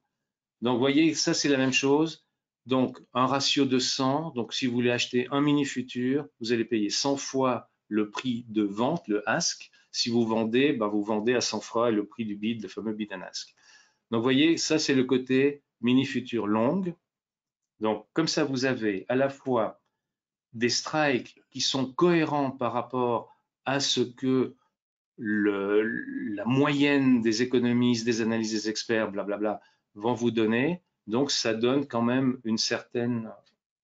Donc, vous voyez, ça, c'est la même chose. Donc, un ratio de 100. Donc, si vous voulez acheter un mini futur, vous allez payer 100 fois le prix de vente, le ask. Si vous vendez, ben, vous vendez à 100 fois le prix du bid, le fameux bid and ask. Donc, vous voyez, ça, c'est le côté mini futur longue. Donc, comme ça, vous avez à la fois des strikes qui sont cohérents par rapport à ce que la moyenne des économistes, des analyses des experts, blablabla, vont vous donner. Donc, ça donne quand même une certaine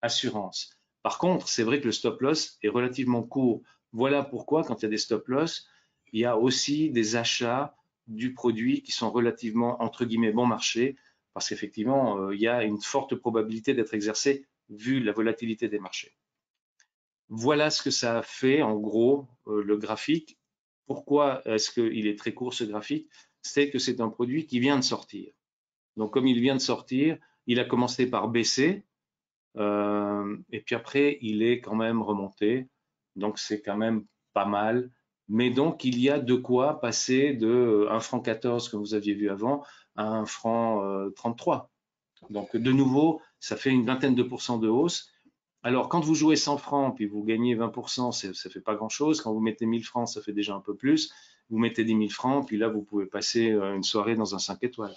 assurance. Par contre, c'est vrai que le stop loss est relativement court. Voilà pourquoi, quand il y a des stop loss, il y a aussi des achats du produit qui sont relativement, entre guillemets, bon marché, parce qu'effectivement, il y a une forte probabilité d'être exercé vu la volatilité des marchés. Voilà ce que ça a fait, en gros, le graphique. Pourquoi est-ce qu'il est très court ce graphique? C'est que c'est un produit qui vient de sortir. Donc comme il vient de sortir, il a commencé par baisser et puis après il est quand même remonté. Donc c'est quand même pas mal. Mais donc il y a de quoi passer de 1 franc 14 comme vous aviez vu avant à 1 franc 33. Donc de nouveau, ça fait une vingtaine de pourcents de hausse. Alors, quand vous jouez 100 francs, puis vous gagnez 20%, ça ne fait pas grand-chose. Quand vous mettez 1000 francs, ça fait déjà un peu plus. Vous mettez 10 000 francs, puis là, vous pouvez passer une soirée dans un 5 étoiles.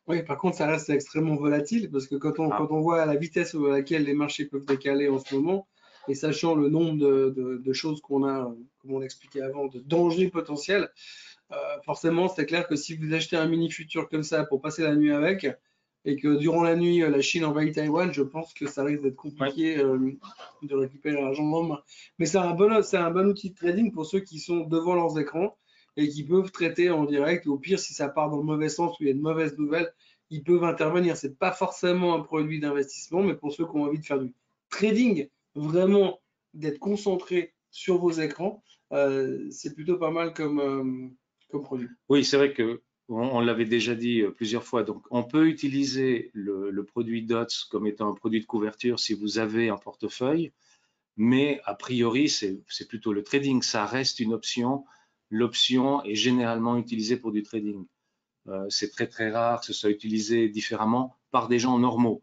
Oui, par contre, ça reste extrêmement volatile parce que quand on voit la vitesse à laquelle les marchés peuvent décaler en ce moment, et sachant le nombre de choses qu'on a, comme on l'expliquait avant, de dangers potentiels, forcément, c'est clair que si vous achetez un mini futur comme ça pour passer la nuit avec, et que durant la nuit, la Chine envahit Taïwan, je pense que ça risque d'être compliqué de récupérer l'argent le lendemain. Mais c'est un bon outil de trading pour ceux qui sont devant leurs écrans et qui peuvent traiter en direct. Au pire, si ça part dans le mauvais sens ou il y a de mauvaises nouvelles, ils peuvent intervenir. C'est pas forcément un produit d'investissement, mais pour ceux qui ont envie de faire du trading, vraiment d'être concentré sur vos écrans, c'est plutôt pas mal comme produit. Oui, c'est vrai que on l'avait déjà dit plusieurs fois. Donc, on peut utiliser le produit DOTS comme étant un produit de couverture si vous avez un portefeuille, mais a priori, c'est plutôt le trading. Ça reste une option. L'option est généralement utilisée pour du trading. C'est très très rare que ce soit utilisé différemment par des gens normaux.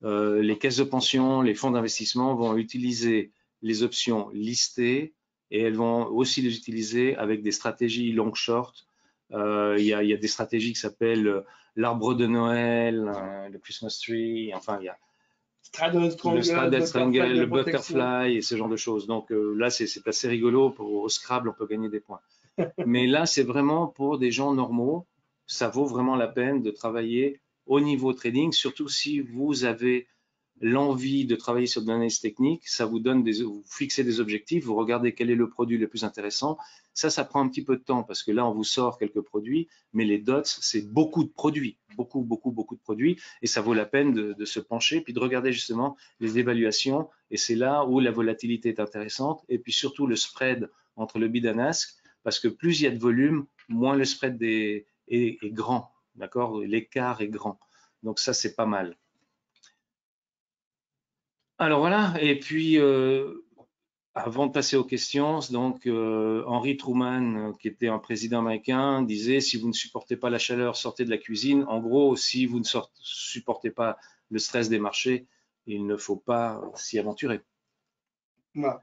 Les caisses de pension, les fonds d'investissement vont utiliser les options listées et elles vont aussi les utiliser avec des stratégies long-short. Il y a des stratégies qui s'appellent l'arbre de Noël, le Christmas tree, enfin il y a le straddle strangle, le butterfly et ce genre de choses. Donc là, c'est assez rigolo. Au Scrabble, on peut gagner des points. Mais là, c'est vraiment pour des gens normaux. Ça vaut vraiment la peine de travailler au niveau trading, surtout si vous avez l'envie de travailler sur de l'analyse technique. Ça vous donne vous fixez des objectifs, vous regardez quel est le produit le plus intéressant. Ça prend un petit peu de temps parce que là, on vous sort quelques produits, mais les dots, c'est beaucoup de produits, beaucoup de produits, et ça vaut la peine de se pencher puis de regarder justement les évaluations. Et c'est là où la volatilité est intéressante, et puis surtout le spread entre le bid and ask, parce que plus il y a de volume, moins le spread est grand, d'accord? L'écart est grand. Donc ça, c'est pas mal. Alors voilà, et puis avant de passer aux questions, donc Henry Truman, qui était un président américain, disait si vous ne supportez pas la chaleur, sortez de la cuisine. En gros, si vous ne supportez pas le stress des marchés, il ne faut pas s'y aventurer. Voilà.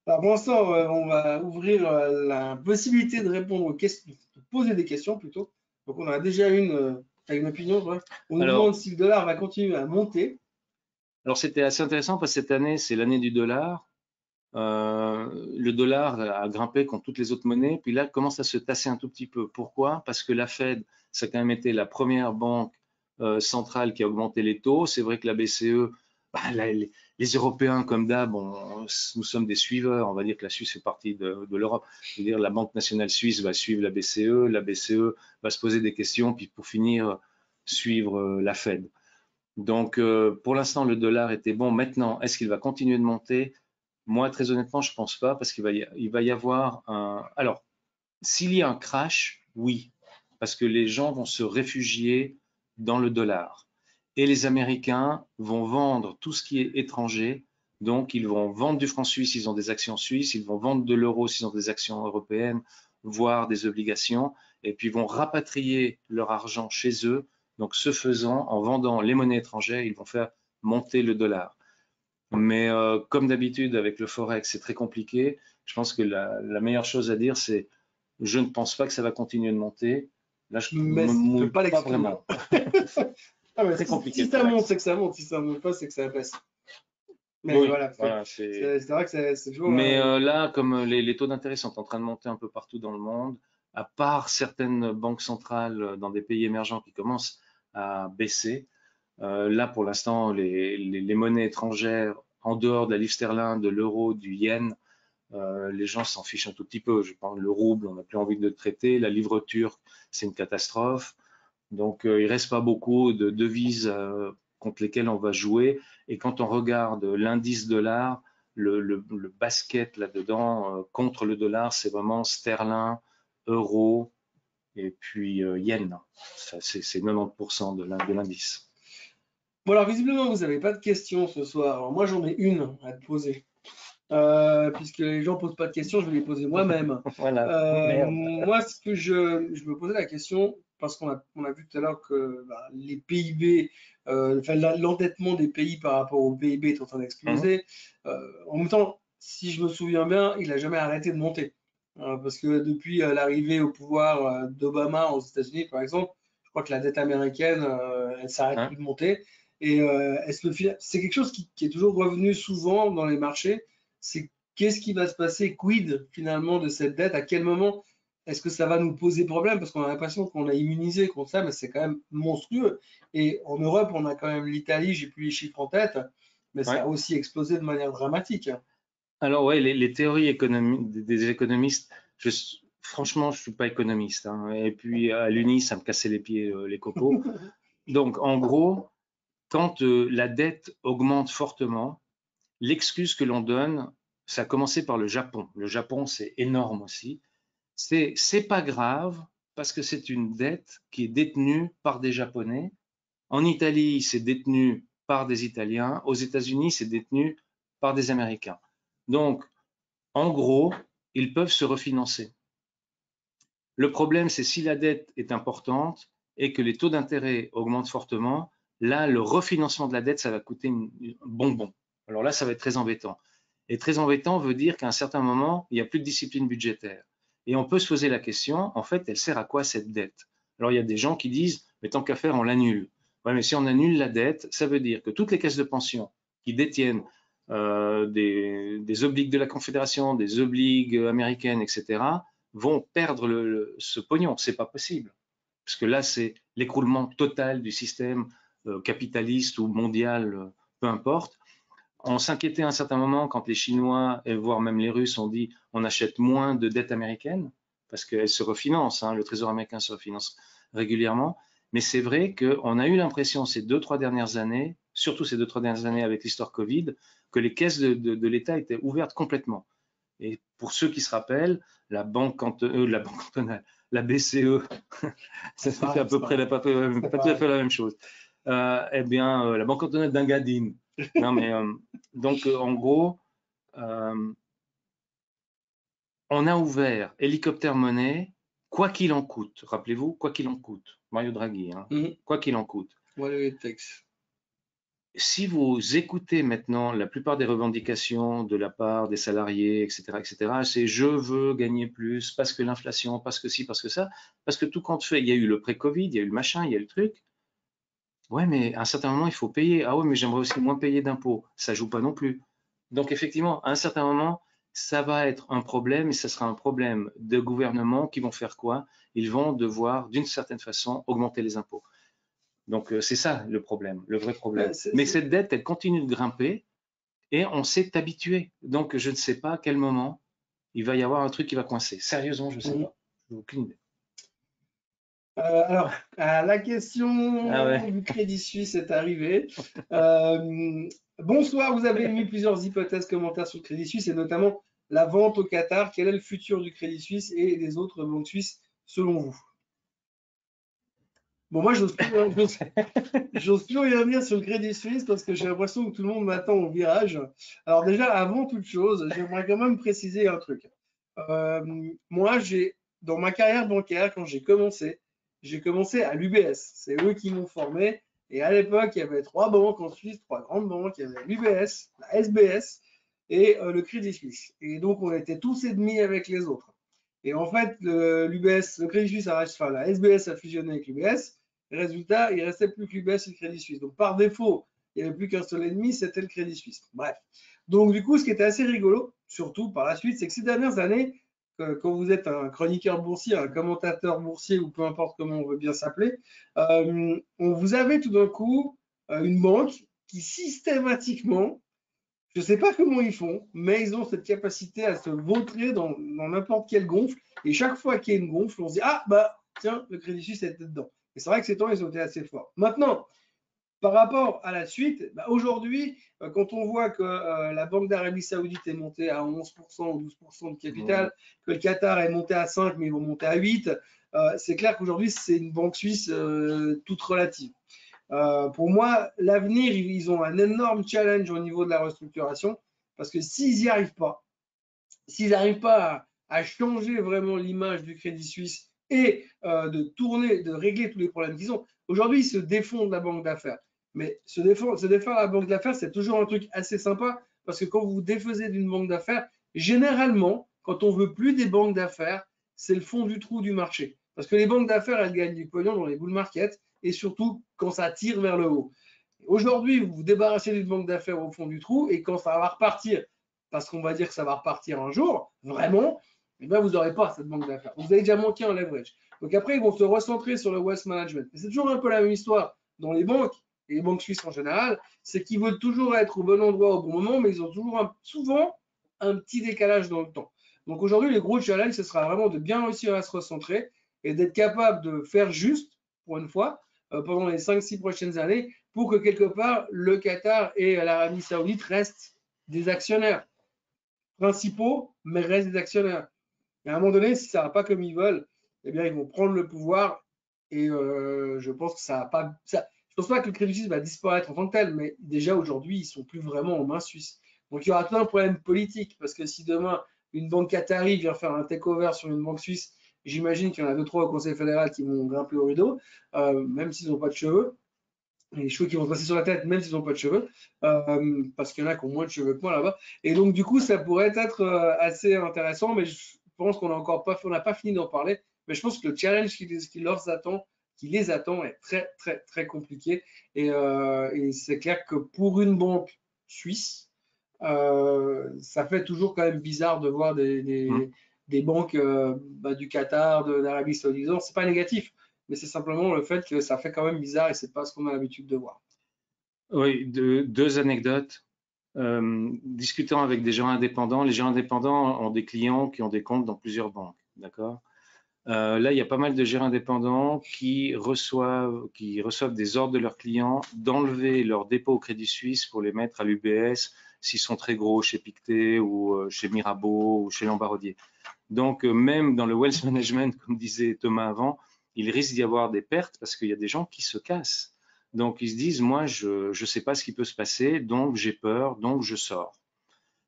Alors pour l'instant, on va ouvrir la possibilité de répondre aux questions, de poser des questions plutôt. Donc on a déjà une avec une opinion. Ouais. On nous demande si le dollar va continuer à monter. Alors c'était assez intéressant parce que cette année, c'est l'année du dollar. Le dollar a grimpé contre toutes les autres monnaies, puis là, commence à se tasser un tout petit peu. Pourquoi? Parce que la Fed, ça a quand même été la première banque centrale qui a augmenté les taux. C'est vrai que la BCE, les Européens, comme d'hab, nous sommes des suiveurs. On va dire que la Suisse fait partie de l'Europe. Je veux dire, la Banque nationale suisse va suivre la BCE va se poser des questions, puis pour finir, suivre la Fed. Donc, pour l'instant, le dollar était bon. Maintenant, est-ce qu'il va continuer de monter? Moi, très honnêtement, je ne pense pas parce qu'il va y avoir un… Alors, s'il y a un crash, oui, parce que les gens vont se réfugier dans le dollar. Et les Américains vont vendre tout ce qui est étranger. Donc, ils vont vendre du franc suisse, ils ont des actions suisses, ils vont vendre de l'euro s'ils ont des actions européennes, voire des obligations, et puis ils vont rapatrier leur argent chez eux. Donc, ce faisant, en vendant les monnaies étrangères, ils vont faire monter le dollar. Mais comme d'habitude avec le Forex, c'est très compliqué. Je pense que la meilleure chose à dire, c'est je ne pense pas que ça va continuer de monter. Là, je ne me mouille pas vraiment. Très compliqué. Si ça monte, c'est que ça monte. Si ça ne monte pas, c'est que ça baisse. Mais oui, voilà, c'est vrai que c'est toujours… Mais là, comme les taux d'intérêt sont en train de monter un peu partout dans le monde, à part certaines banques centrales dans des pays émergents qui commencent à baisser, là, pour l'instant, les monnaies étrangères, en dehors de la livre sterling, de l'euro, du yen, les gens s'en fichent un tout petit peu. Je pense le rouble, on n'a plus envie de le traiter. La livre turque, c'est une catastrophe. Donc, il ne reste pas beaucoup de devises contre lesquelles on va jouer. Et quand on regarde l'indice dollar, le basket là-dedans contre le dollar, c'est vraiment sterling, euro et puis yen. C'est 90% de l'indice. Bon, alors visiblement, vous n'avez pas de questions ce soir. Alors, moi, j'en ai une à te poser. Puisque les gens ne posent pas de questions, je vais les poser moi-même. Voilà. Moi, ce que je me posais la question, parce qu'on a vu tout à l'heure que les PIB, l'endettement des pays par rapport au PIB est en train d'exploser. En même temps, si je me souviens bien, il n'a jamais arrêté de monter. Parce que depuis l'arrivée au pouvoir d'Obama aux États-Unis, par exemple, je crois que la dette américaine, elle s'arrête plus de monter. Et c'est quelque chose qui est toujours revenu souvent dans les marchés. C'est qu'est-ce qui va se passer, quid finalement de cette dette, à quel moment est-ce que ça va nous poser problème? Parce qu'on a l'impression qu'on a immunisé contre ça, mais c'est quand même monstrueux. Et en Europe, on a quand même l'Italie, j'ai plus les chiffres en tête, mais ça a Ouais. aussi explosé de manière dramatique. Alors ouais, les théories des économistes, franchement, je suis pas économiste, hein. Et puis à l'Uni, ça me cassait les pieds, les copeaux. Donc en gros, quand la dette augmente fortement, l'excuse que l'on donne, ça a commencé par le Japon. Le Japon, c'est énorme aussi. C'est pas grave parce que c'est une dette qui est détenue par des Japonais. En Italie, c'est détenu par des Italiens. Aux États-Unis, c'est détenu par des Américains. Donc, en gros, ils peuvent se refinancer. Le problème, c'est si la dette est importante et que les taux d'intérêt augmentent fortement, là, le refinancement de la dette, ça va coûter un bonbon. Alors là, ça va être très embêtant. Et très embêtant veut dire qu'à un certain moment, il n'y a plus de discipline budgétaire. Et on peut se poser la question, en fait, elle sert à quoi cette dette? Alors il y a des gens qui disent, mais tant qu'à faire, on l'annule. Ouais, mais si on annule la dette, ça veut dire que toutes les caisses de pension qui détiennent des obligues de la Confédération, des obligues américaines, etc., vont perdre ce pognon. C'est pas possible. Parce que là, c'est l'écroulement total du système capitaliste ou mondial, peu importe. On s'inquiétait à un certain moment quand les Chinois, et voire même les Russes, ont dit on achète moins de dettes américaines, parce qu'elles se refinancent, hein, le Trésor américain se refinance régulièrement. Mais c'est vrai qu'on a eu l'impression ces 2-3 dernières années, surtout ces 2-3 dernières années avec l'histoire Covid, que les caisses de l'État étaient ouvertes complètement. Et pour ceux qui se rappellent, la banque cantonale, la BCE, c'était à peu près pas tout à fait la même chose. Eh bien, la banque cantonale d'Engadine. Non, mais donc en gros, on a ouvert hélicoptère monnaie, quoi qu'il en coûte. Rappelez-vous, quoi qu'il en coûte. Mario Draghi, hein, quoi qu'il en coûte. Si vous écoutez maintenant la plupart des revendications de la part des salariés, etc., c'est je veux gagner plus parce que l'inflation, parce que ci, parce que ça, parce que tout compte fait, il y a eu le pré-Covid, il y a eu le machin, il y a eu le truc. Ouais, mais à un certain moment, il faut payer. Ah ouais, mais j'aimerais aussi moins payer d'impôts. Ça joue pas non plus. Donc effectivement, à un certain moment, ça va être un problème et ça sera un problème de gouvernement qui vont faire quoi? Ils vont devoir, d'une certaine façon, augmenter les impôts. Donc c'est ça le problème, le vrai problème. Mais cette dette, elle continue de grimper et on s'est habitué. Donc je ne sais pas à quel moment il va y avoir un truc qui va coincer. Sérieusement, je ne sais pas. Je n'ai aucune idée. Alors, la question ouais. du Crédit Suisse est arrivée. Bonsoir, vous avez émis plusieurs hypothèses, commentaires sur le Crédit Suisse et notamment la vente au Qatar. Quel est le futur du Crédit Suisse et des autres banques suisses selon vous? Bon, moi, j'ose plus rien dire sur le Crédit Suisse parce que j'ai l'impression que tout le monde m'attend au virage. Alors déjà, avant toute chose, j'aimerais quand même préciser un truc. Moi, dans ma carrière bancaire, quand j'ai commencé à l'UBS. C'est eux qui m'ont formé. Et à l'époque, il y avait 3 banques en Suisse, 3 grandes banques. Il y avait l'UBS, la SBS et le Crédit Suisse. Et donc, on était tous ennemis avec les autres. Et en fait, l'UBS, le Crédit Suisse, enfin, la SBS a fusionné avec l'UBS. Résultat, il ne restait plus que l'UBS et le Crédit Suisse. Donc, par défaut, il n'y avait plus qu'un seul ennemi, c'était le Crédit Suisse. Bref. Donc, du coup, ce qui était assez rigolo, surtout par la suite, c'est que ces dernières années, quand vous êtes un chroniqueur boursier, un commentateur boursier ou peu importe comment on veut bien s'appeler, vous avez tout d'un coup une banque qui systématiquement, je ne sais pas comment ils font, mais ils ont cette capacité à se vautrer dans n'importe quel gonfle. Et chaque fois qu'il y a une gonfle, on se dit ah bah tiens, le Crédit Suisse était dedans. Et c'est vrai que ces temps, ils ont été assez forts. Maintenant, par rapport à la suite, bah aujourd'hui, quand on voit que la Banque d'Arabie Saoudite est montée à 11% ou 12% de capital, que le Qatar est monté à 5, mais ils vont monter à 8, c'est clair qu'aujourd'hui, c'est une banque suisse toute relative. Pour moi, l'avenir, ils ont un énorme challenge au niveau de la restructuration, parce que s'ils n'y arrivent pas, à changer vraiment l'image du Crédit Suisse et de régler tous les problèmes qu'ils ont, aujourd'hui, ils se défendent de la banque d'affaires. Mais se défendre la banque d'affaires, c'est toujours un truc assez sympa, parce que quand vous vous défaisez d'une banque d'affaires, généralement, quand on veut plus des banques d'affaires, c'est le fond du trou du marché. Parce que les banques d'affaires, elles gagnent du pognon dans les bull markets, et surtout quand ça tire vers le haut. Aujourd'hui, vous vous débarrassez d'une banque d'affaires au fond du trou, et quand ça va repartir, parce qu'on va dire que ça va repartir un jour, vraiment, Et bien, vous n'aurez pas cette banque d'affaires. Vous avez déjà manqué en leverage. Donc après, ils vont se recentrer sur le wealth management. C'est toujours un peu la même histoire dans les banques, et les banques suisses en général, c'est qu'ils veulent toujours être au bon endroit au bon moment, mais ils ont toujours souvent un petit décalage dans le temps. Donc aujourd'hui, le gros challenge, ce sera vraiment de bien réussir à se recentrer et d'être capable de faire juste, pour une fois, pendant les 5-6 prochaines années, pour que quelque part, le Qatar et l'Arabie Saoudite restent des actionnaires principaux, mais restent des actionnaires. Et à un moment donné, si ça ne va pas comme ils veulent, eh bien, ils vont prendre le pouvoir. Et je pense que ça va pas. Je pense pas que le Crédit Suisse va disparaître en tant que tel, mais déjà aujourd'hui, ils sont plus vraiment en main suisse. Donc il y aura plein de problèmes politiques, parce que si demain une banque qatari vient faire un takeover sur une banque suisse, j'imagine qu'il y en a 2-3 au Conseil fédéral qui vont grimper au rideau, même s'ils n'ont pas de cheveux. Et les cheveux qui vont passer sur la tête, même s'ils n'ont pas de cheveux, parce qu'il y en a qui ont moins de cheveux que moi là-bas. Et donc, du coup, ça pourrait être assez intéressant, mais je pense qu'on n'a pas fini d'en parler. Mais je pense que le challenge qui les attend est très, très, très compliqué. Et c'est clair que pour une banque suisse, ça fait toujours quand même bizarre de voir des banques du Qatar, de l'Arabie Saoudite. C'est pas négatif, mais c'est simplement le fait que ça fait quand même bizarre et c'est pas ce qu'on a l'habitude de voir. Oui, deux anecdotes. Discutant avec des gens indépendants, les gens indépendants ont des clients qui ont des comptes dans plusieurs banques, d'accord? Là, il y a pas mal de gérants indépendants qui reçoivent des ordres de leurs clients d'enlever leurs dépôts au Crédit Suisse pour les mettre à l'UBS s'ils sont très gros chez Pictet ou chez Mirabeau ou chez Lombardier. Donc, même dans le wealth management, comme disait Thomas avant, il risque d'y avoir des pertes parce qu'il y a des gens qui se cassent. Donc, ils se disent, moi, je ne sais pas ce qui peut se passer, donc j'ai peur, donc je sors.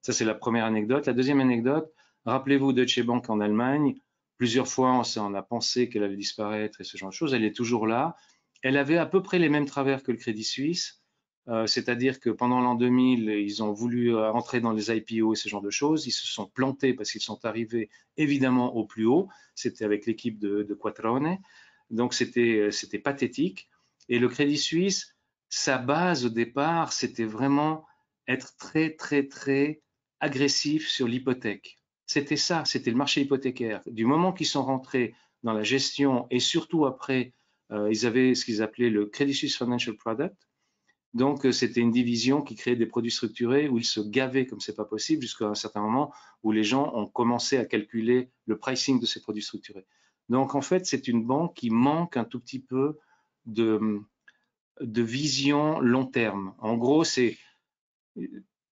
Ça, c'est la première anecdote. La deuxième anecdote, rappelez-vous Deutsche Bank en Allemagne. Plusieurs fois, on a pensé qu'elle allait disparaître et ce genre de choses. Elle est toujours là. Elle avait à peu près les mêmes travers que le Crédit Suisse. C'est-à-dire que pendant l'an 2000, ils ont voulu entrer dans les IPO et ce genre de choses. Ils se sont plantés parce qu'ils sont arrivés évidemment au plus haut. C'était avec l'équipe de Quattrone. Donc c'était pathétique. Et le Crédit Suisse, sa base au départ, c'était vraiment être très, très, très agressif sur l'hypothèque. C'était ça, c'était le marché hypothécaire. Du moment qu'ils sont rentrés dans la gestion et surtout après, ils avaient ce qu'ils appelaient le Credit Suisse Financial Product. Donc, c'était une division qui créait des produits structurés où ils se gavaient comme c'est pas possible jusqu'à un certain moment où les gens ont commencé à calculer le pricing de ces produits structurés. Donc, en fait, c'est une banque qui manque un tout petit peu de, de vision long terme. En gros, c'est,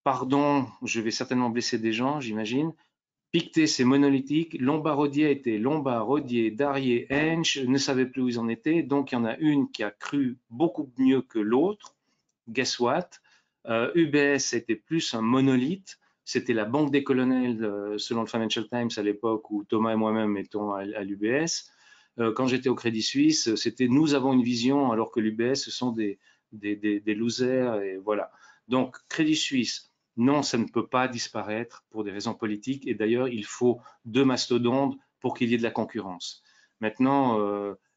pardon, je vais certainement blesser des gens, j'imagine. Pictet, c'est monolithique. Lombardier était Lombardier, Darrier, Hensch, ne savaient plus où ils en étaient. Donc, il y en a une qui a cru beaucoup mieux que l'autre. Guess what? UBS était plus un monolithe. C'était la banque des colonels, selon le Financial Times à l'époque où Thomas et moi-même étions à l'UBS. Quand j'étais au Crédit Suisse, c'était nous avons une vision alors que l'UBS, ce sont des losers. Et voilà. Donc, Crédit Suisse, non, ça ne peut pas disparaître pour des raisons politiques. Et d'ailleurs, il faut deux mastodontes pour qu'il y ait de la concurrence. Maintenant,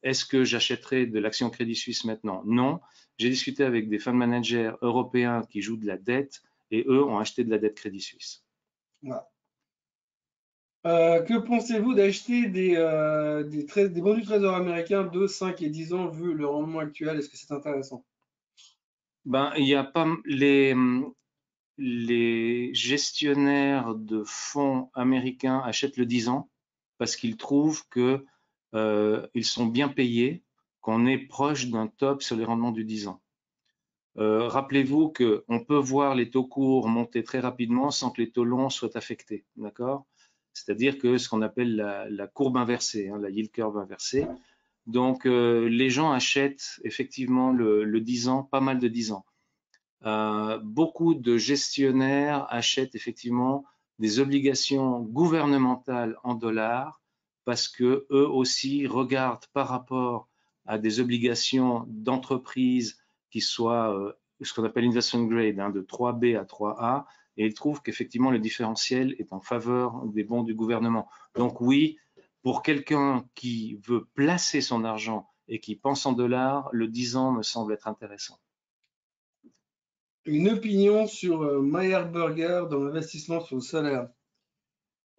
est-ce que j'achèterai de l'action Crédit Suisse maintenant? Non. J'ai discuté avec des fund managers européens qui jouent de la dette et eux ont acheté de la dette Crédit Suisse. Voilà. Que pensez-vous d'acheter des bons du Trésor américain de 5 et 10 ans vu le rendement actuel? Est-ce que c'est intéressant? Ben, il y a pas les gestionnaires de fonds américains achètent le 10 ans parce qu'ils trouvent que ils sont bien payés, qu'on est proche d'un top sur les rendements du 10 ans. Rappelez-vous qu'on peut voir les taux courts monter très rapidement sans que les taux longs soient affectés, d'accord? C'est-à-dire que ce qu'on appelle la courbe inversée, hein, la yield curve inversée. Donc, les gens achètent effectivement le 10 ans, pas mal de 10 ans. Beaucoup de gestionnaires achètent effectivement des obligations gouvernementales en dollars parce que eux aussi regardent par rapport à des obligations d'entreprise qui soient ce qu'on appelle investment grade, hein, de 3B à 3A, et ils trouvent qu'effectivement le différentiel est en faveur des bons du gouvernement. Donc oui, pour quelqu'un qui veut placer son argent et qui pense en dollars, le 10 ans me semble être intéressant. Une opinion sur Meyer Burger dans l'investissement sur le salaire.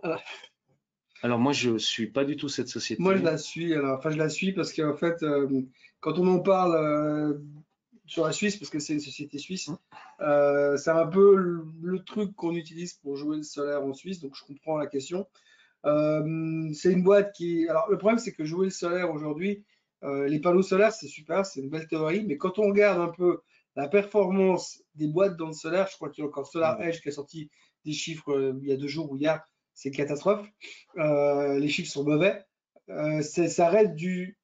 Alors, Alors moi, je suis pas du tout cette société. Moi, je la suis. Alors, enfin, je la suis parce qu'en fait, quand on en parle sur la Suisse, parce que c'est une société suisse, c'est un peu le truc qu'on utilise pour jouer le solaire en Suisse. Donc, je comprends la question. C'est une boîte qui. Alors, le problème, c'est que jouer le solaire aujourd'hui, les panneaux solaires, c'est super, c'est une belle théorie, mais quand on regarde un peu la performance des boîtes dans le solaire, je crois qu'il y a encore SolarEdge qui a sorti des chiffres il y a 2 jours ou hier, c'est catastrophe. Les chiffres sont mauvais. Ça reste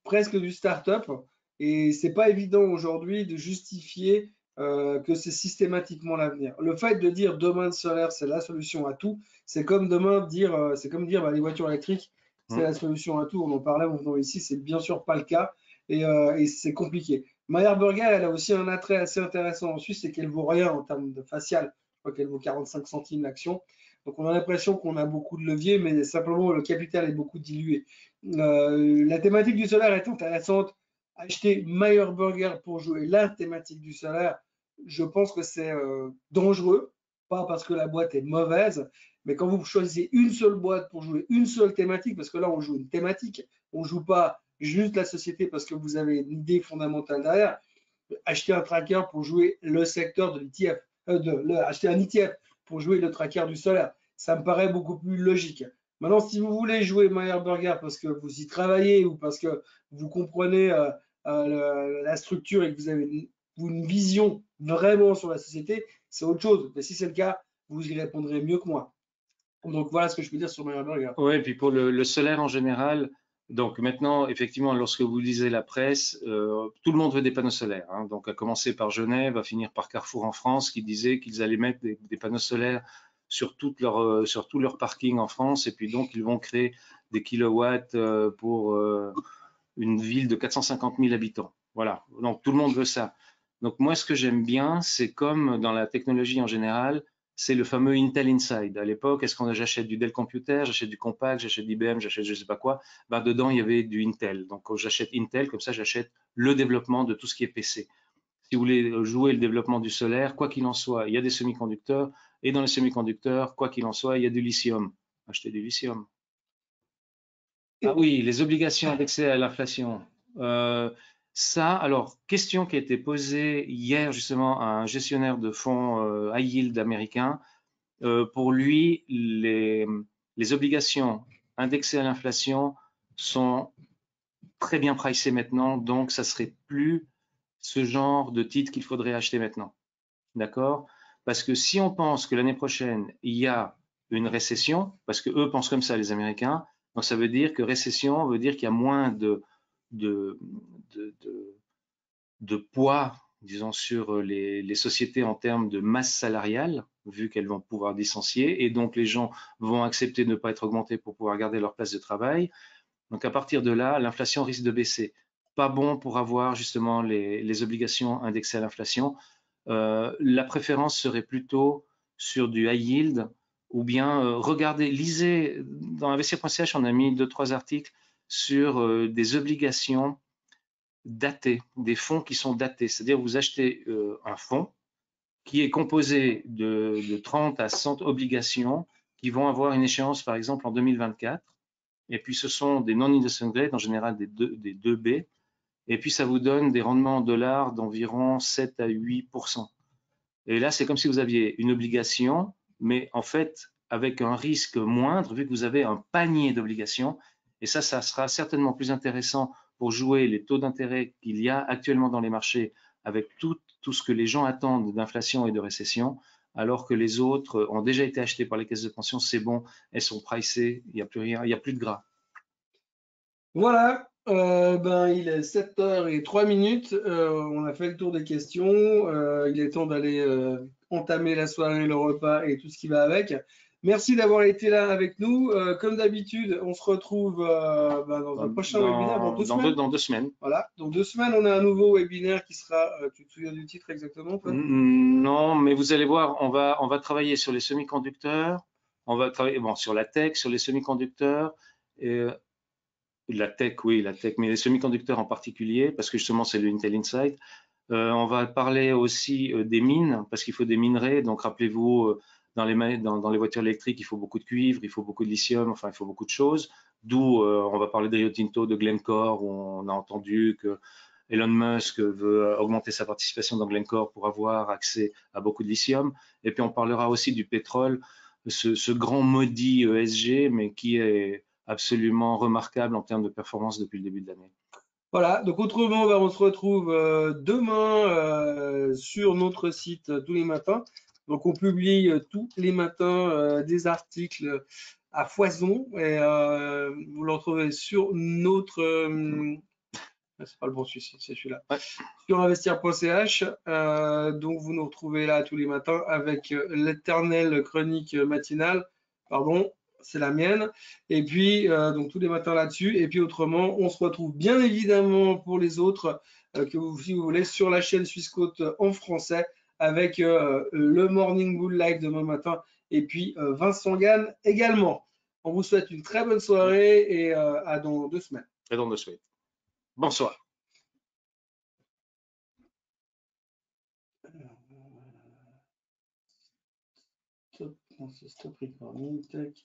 presque du start-up et c'est pas évident aujourd'hui de justifier que c'est systématiquement l'avenir. Le fait de dire demain le solaire, c'est la solution à tout, c'est comme dire bah, les voitures électriques, c'est la solution à tout. On en parlait en venant ici, c'est bien sûr pas le cas et c'est compliqué. Meyer Burger, elle a aussi un attrait assez intéressant en Suisse, c'est qu'elle vaut rien en termes de facial. Je crois qu'elle vaut 45 centimes l'action. Donc on a l'impression qu'on a beaucoup de levier, mais simplement le capital est beaucoup dilué. La thématique du solaire est intéressante. Acheter Meyer Burger pour jouer la thématique du solaire, je pense que c'est dangereux. Pas parce que la boîte est mauvaise, mais quand vous choisissez une seule boîte pour jouer une seule thématique, parce que là on joue une thématique, on ne joue pas juste la société parce que vous avez une idée fondamentale derrière. Acheter un tracker pour jouer le secteur de l'ETF, acheter un ETF pour jouer le tracker du solaire, ça me paraît beaucoup plus logique. Maintenant, si vous voulez jouer Meyer Burger parce que vous y travaillez ou parce que vous comprenez la structure et que vous avez une vision vraiment sur la société, c'est autre chose. Mais si c'est le cas, vous y répondrez mieux que moi. Donc voilà ce que je peux dire sur Meyer Burger. Oui, et puis pour le solaire en général, donc maintenant, effectivement, lorsque vous lisez la presse, tout le monde veut des panneaux solaires, hein. Donc à commencer par Genève, à finir par Carrefour en France, qui disait qu'ils allaient mettre des panneaux solaires sur tout leur parking en France, et puis donc ils vont créer des kilowatts pour une ville de 450 000 habitants. Voilà, donc tout le monde veut ça. Donc moi, ce que j'aime bien, c'est comme dans la technologie en général, c'est le fameux Intel Inside. À l'époque, est-ce qu'on j'achète du Dell Computer, j'achète du Compaq, j'achète d'IBM, j'achète je sais pas quoi, ben dedans il y avait du Intel. Donc j'achète Intel, comme ça j'achète le développement de tout ce qui est PC. Si vous voulez jouer le développement du solaire, quoi qu'il en soit, il y a des semi-conducteurs, et dans les semi-conducteurs, quoi qu'il en soit, il y a du lithium. Achetez du lithium. Ah oui, les obligations indexées à l'inflation. Ça, alors, question qui a été posée hier justement à un gestionnaire de fonds high yield américain. Pour lui, les obligations indexées à l'inflation sont très bien pricées maintenant, donc ça serait plus ce genre de titre qu'il faudrait acheter maintenant. D'accord? Parce que si on pense que l'année prochaine, il y a une récession, parce que eux pensent comme ça, les Américains, donc ça veut dire que récession veut dire qu'il y a moins de, de, de poids, disons, sur les sociétés en termes de masse salariale, vu qu'elles vont pouvoir licencier, et donc les gens vont accepter de ne pas être augmentés pour pouvoir garder leur place de travail. Donc à partir de là, l'inflation risque de baisser. Pas bon pour avoir justement les obligations indexées à l'inflation. La préférence serait plutôt sur du high yield ou bien regardez, lisez, dans investir.ch, on a mis 2-3 articles sur des obligations datées, des fonds qui sont datés. C'est-à-dire vous achetez un fonds qui est composé de 30 à 100 obligations qui vont avoir une échéance par exemple en 2024. Et puis ce sont des non-investment grade, en général des 2B. Et puis ça vous donne des rendements en dollars d'environ 7 à 8%. Et là, c'est comme si vous aviez une obligation, mais en fait, avec un risque moindre, vu que vous avez un panier d'obligations. Et ça sera certainement plus intéressant pour jouer les taux d'intérêt qu'il y a actuellement dans les marchés, avec tout ce que les gens attendent d'inflation et de récession, alors que les autres ont déjà été achetés par les caisses de pension, c'est bon, elles sont pricées, il n'y a plus rien, il n'y a plus de gras. Voilà, il est 7h03. On a fait le tour des questions. Il est temps d'aller entamer la soirée, le repas et tout ce qui va avec. Merci d'avoir été là avec nous. Comme d'habitude, on se retrouve dans un prochain webinaire dans 2 semaines. Dans 2 semaines. Voilà, dans 2 semaines, on a un nouveau webinaire qui sera. Tu te souviens du titre exactement, toi? Non, mais vous allez voir, on va travailler sur les semi-conducteurs, on va travailler sur la tech, sur les semi-conducteurs. La tech, oui, la tech, mais les semi-conducteurs en particulier, parce que justement c'est le Intel Inside. On va parler aussi des mines, parce qu'il faut des minerais. Donc rappelez-vous, dans les voitures électriques, il faut beaucoup de cuivre, il faut beaucoup de lithium, enfin, il faut beaucoup de choses. D'où on va parler de Rio Tinto, de Glencore, où on a entendu que Elon Musk veut augmenter sa participation dans Glencore pour avoir accès à beaucoup de lithium. Et puis on parlera aussi du pétrole, ce grand maudit ESG, mais qui est absolument remarquable en termes de performance depuis le début de l'année. Voilà, donc autrement, on se retrouve demain sur notre site tous les matins. Donc on publie tous les matins des articles à foison et vous le retrouvez sur notre c'est pas le bon c'est celui-là. Ouais. Sur investir.ch. Donc vous nous retrouvez là tous les matins avec l'éternelle chronique matinale. Pardon, c'est la mienne. Et puis donc tous les matins là-dessus. Et puis autrement, on se retrouve bien évidemment pour les autres si vous voulez sur la chaîne Suisse Côte en français avec le Morning Bull Live demain matin et puis Vincent Gann également. On vous souhaite une très bonne soirée et à dans 2 semaines. Et dans 2 semaines. Bonsoir. Stop recording, tac.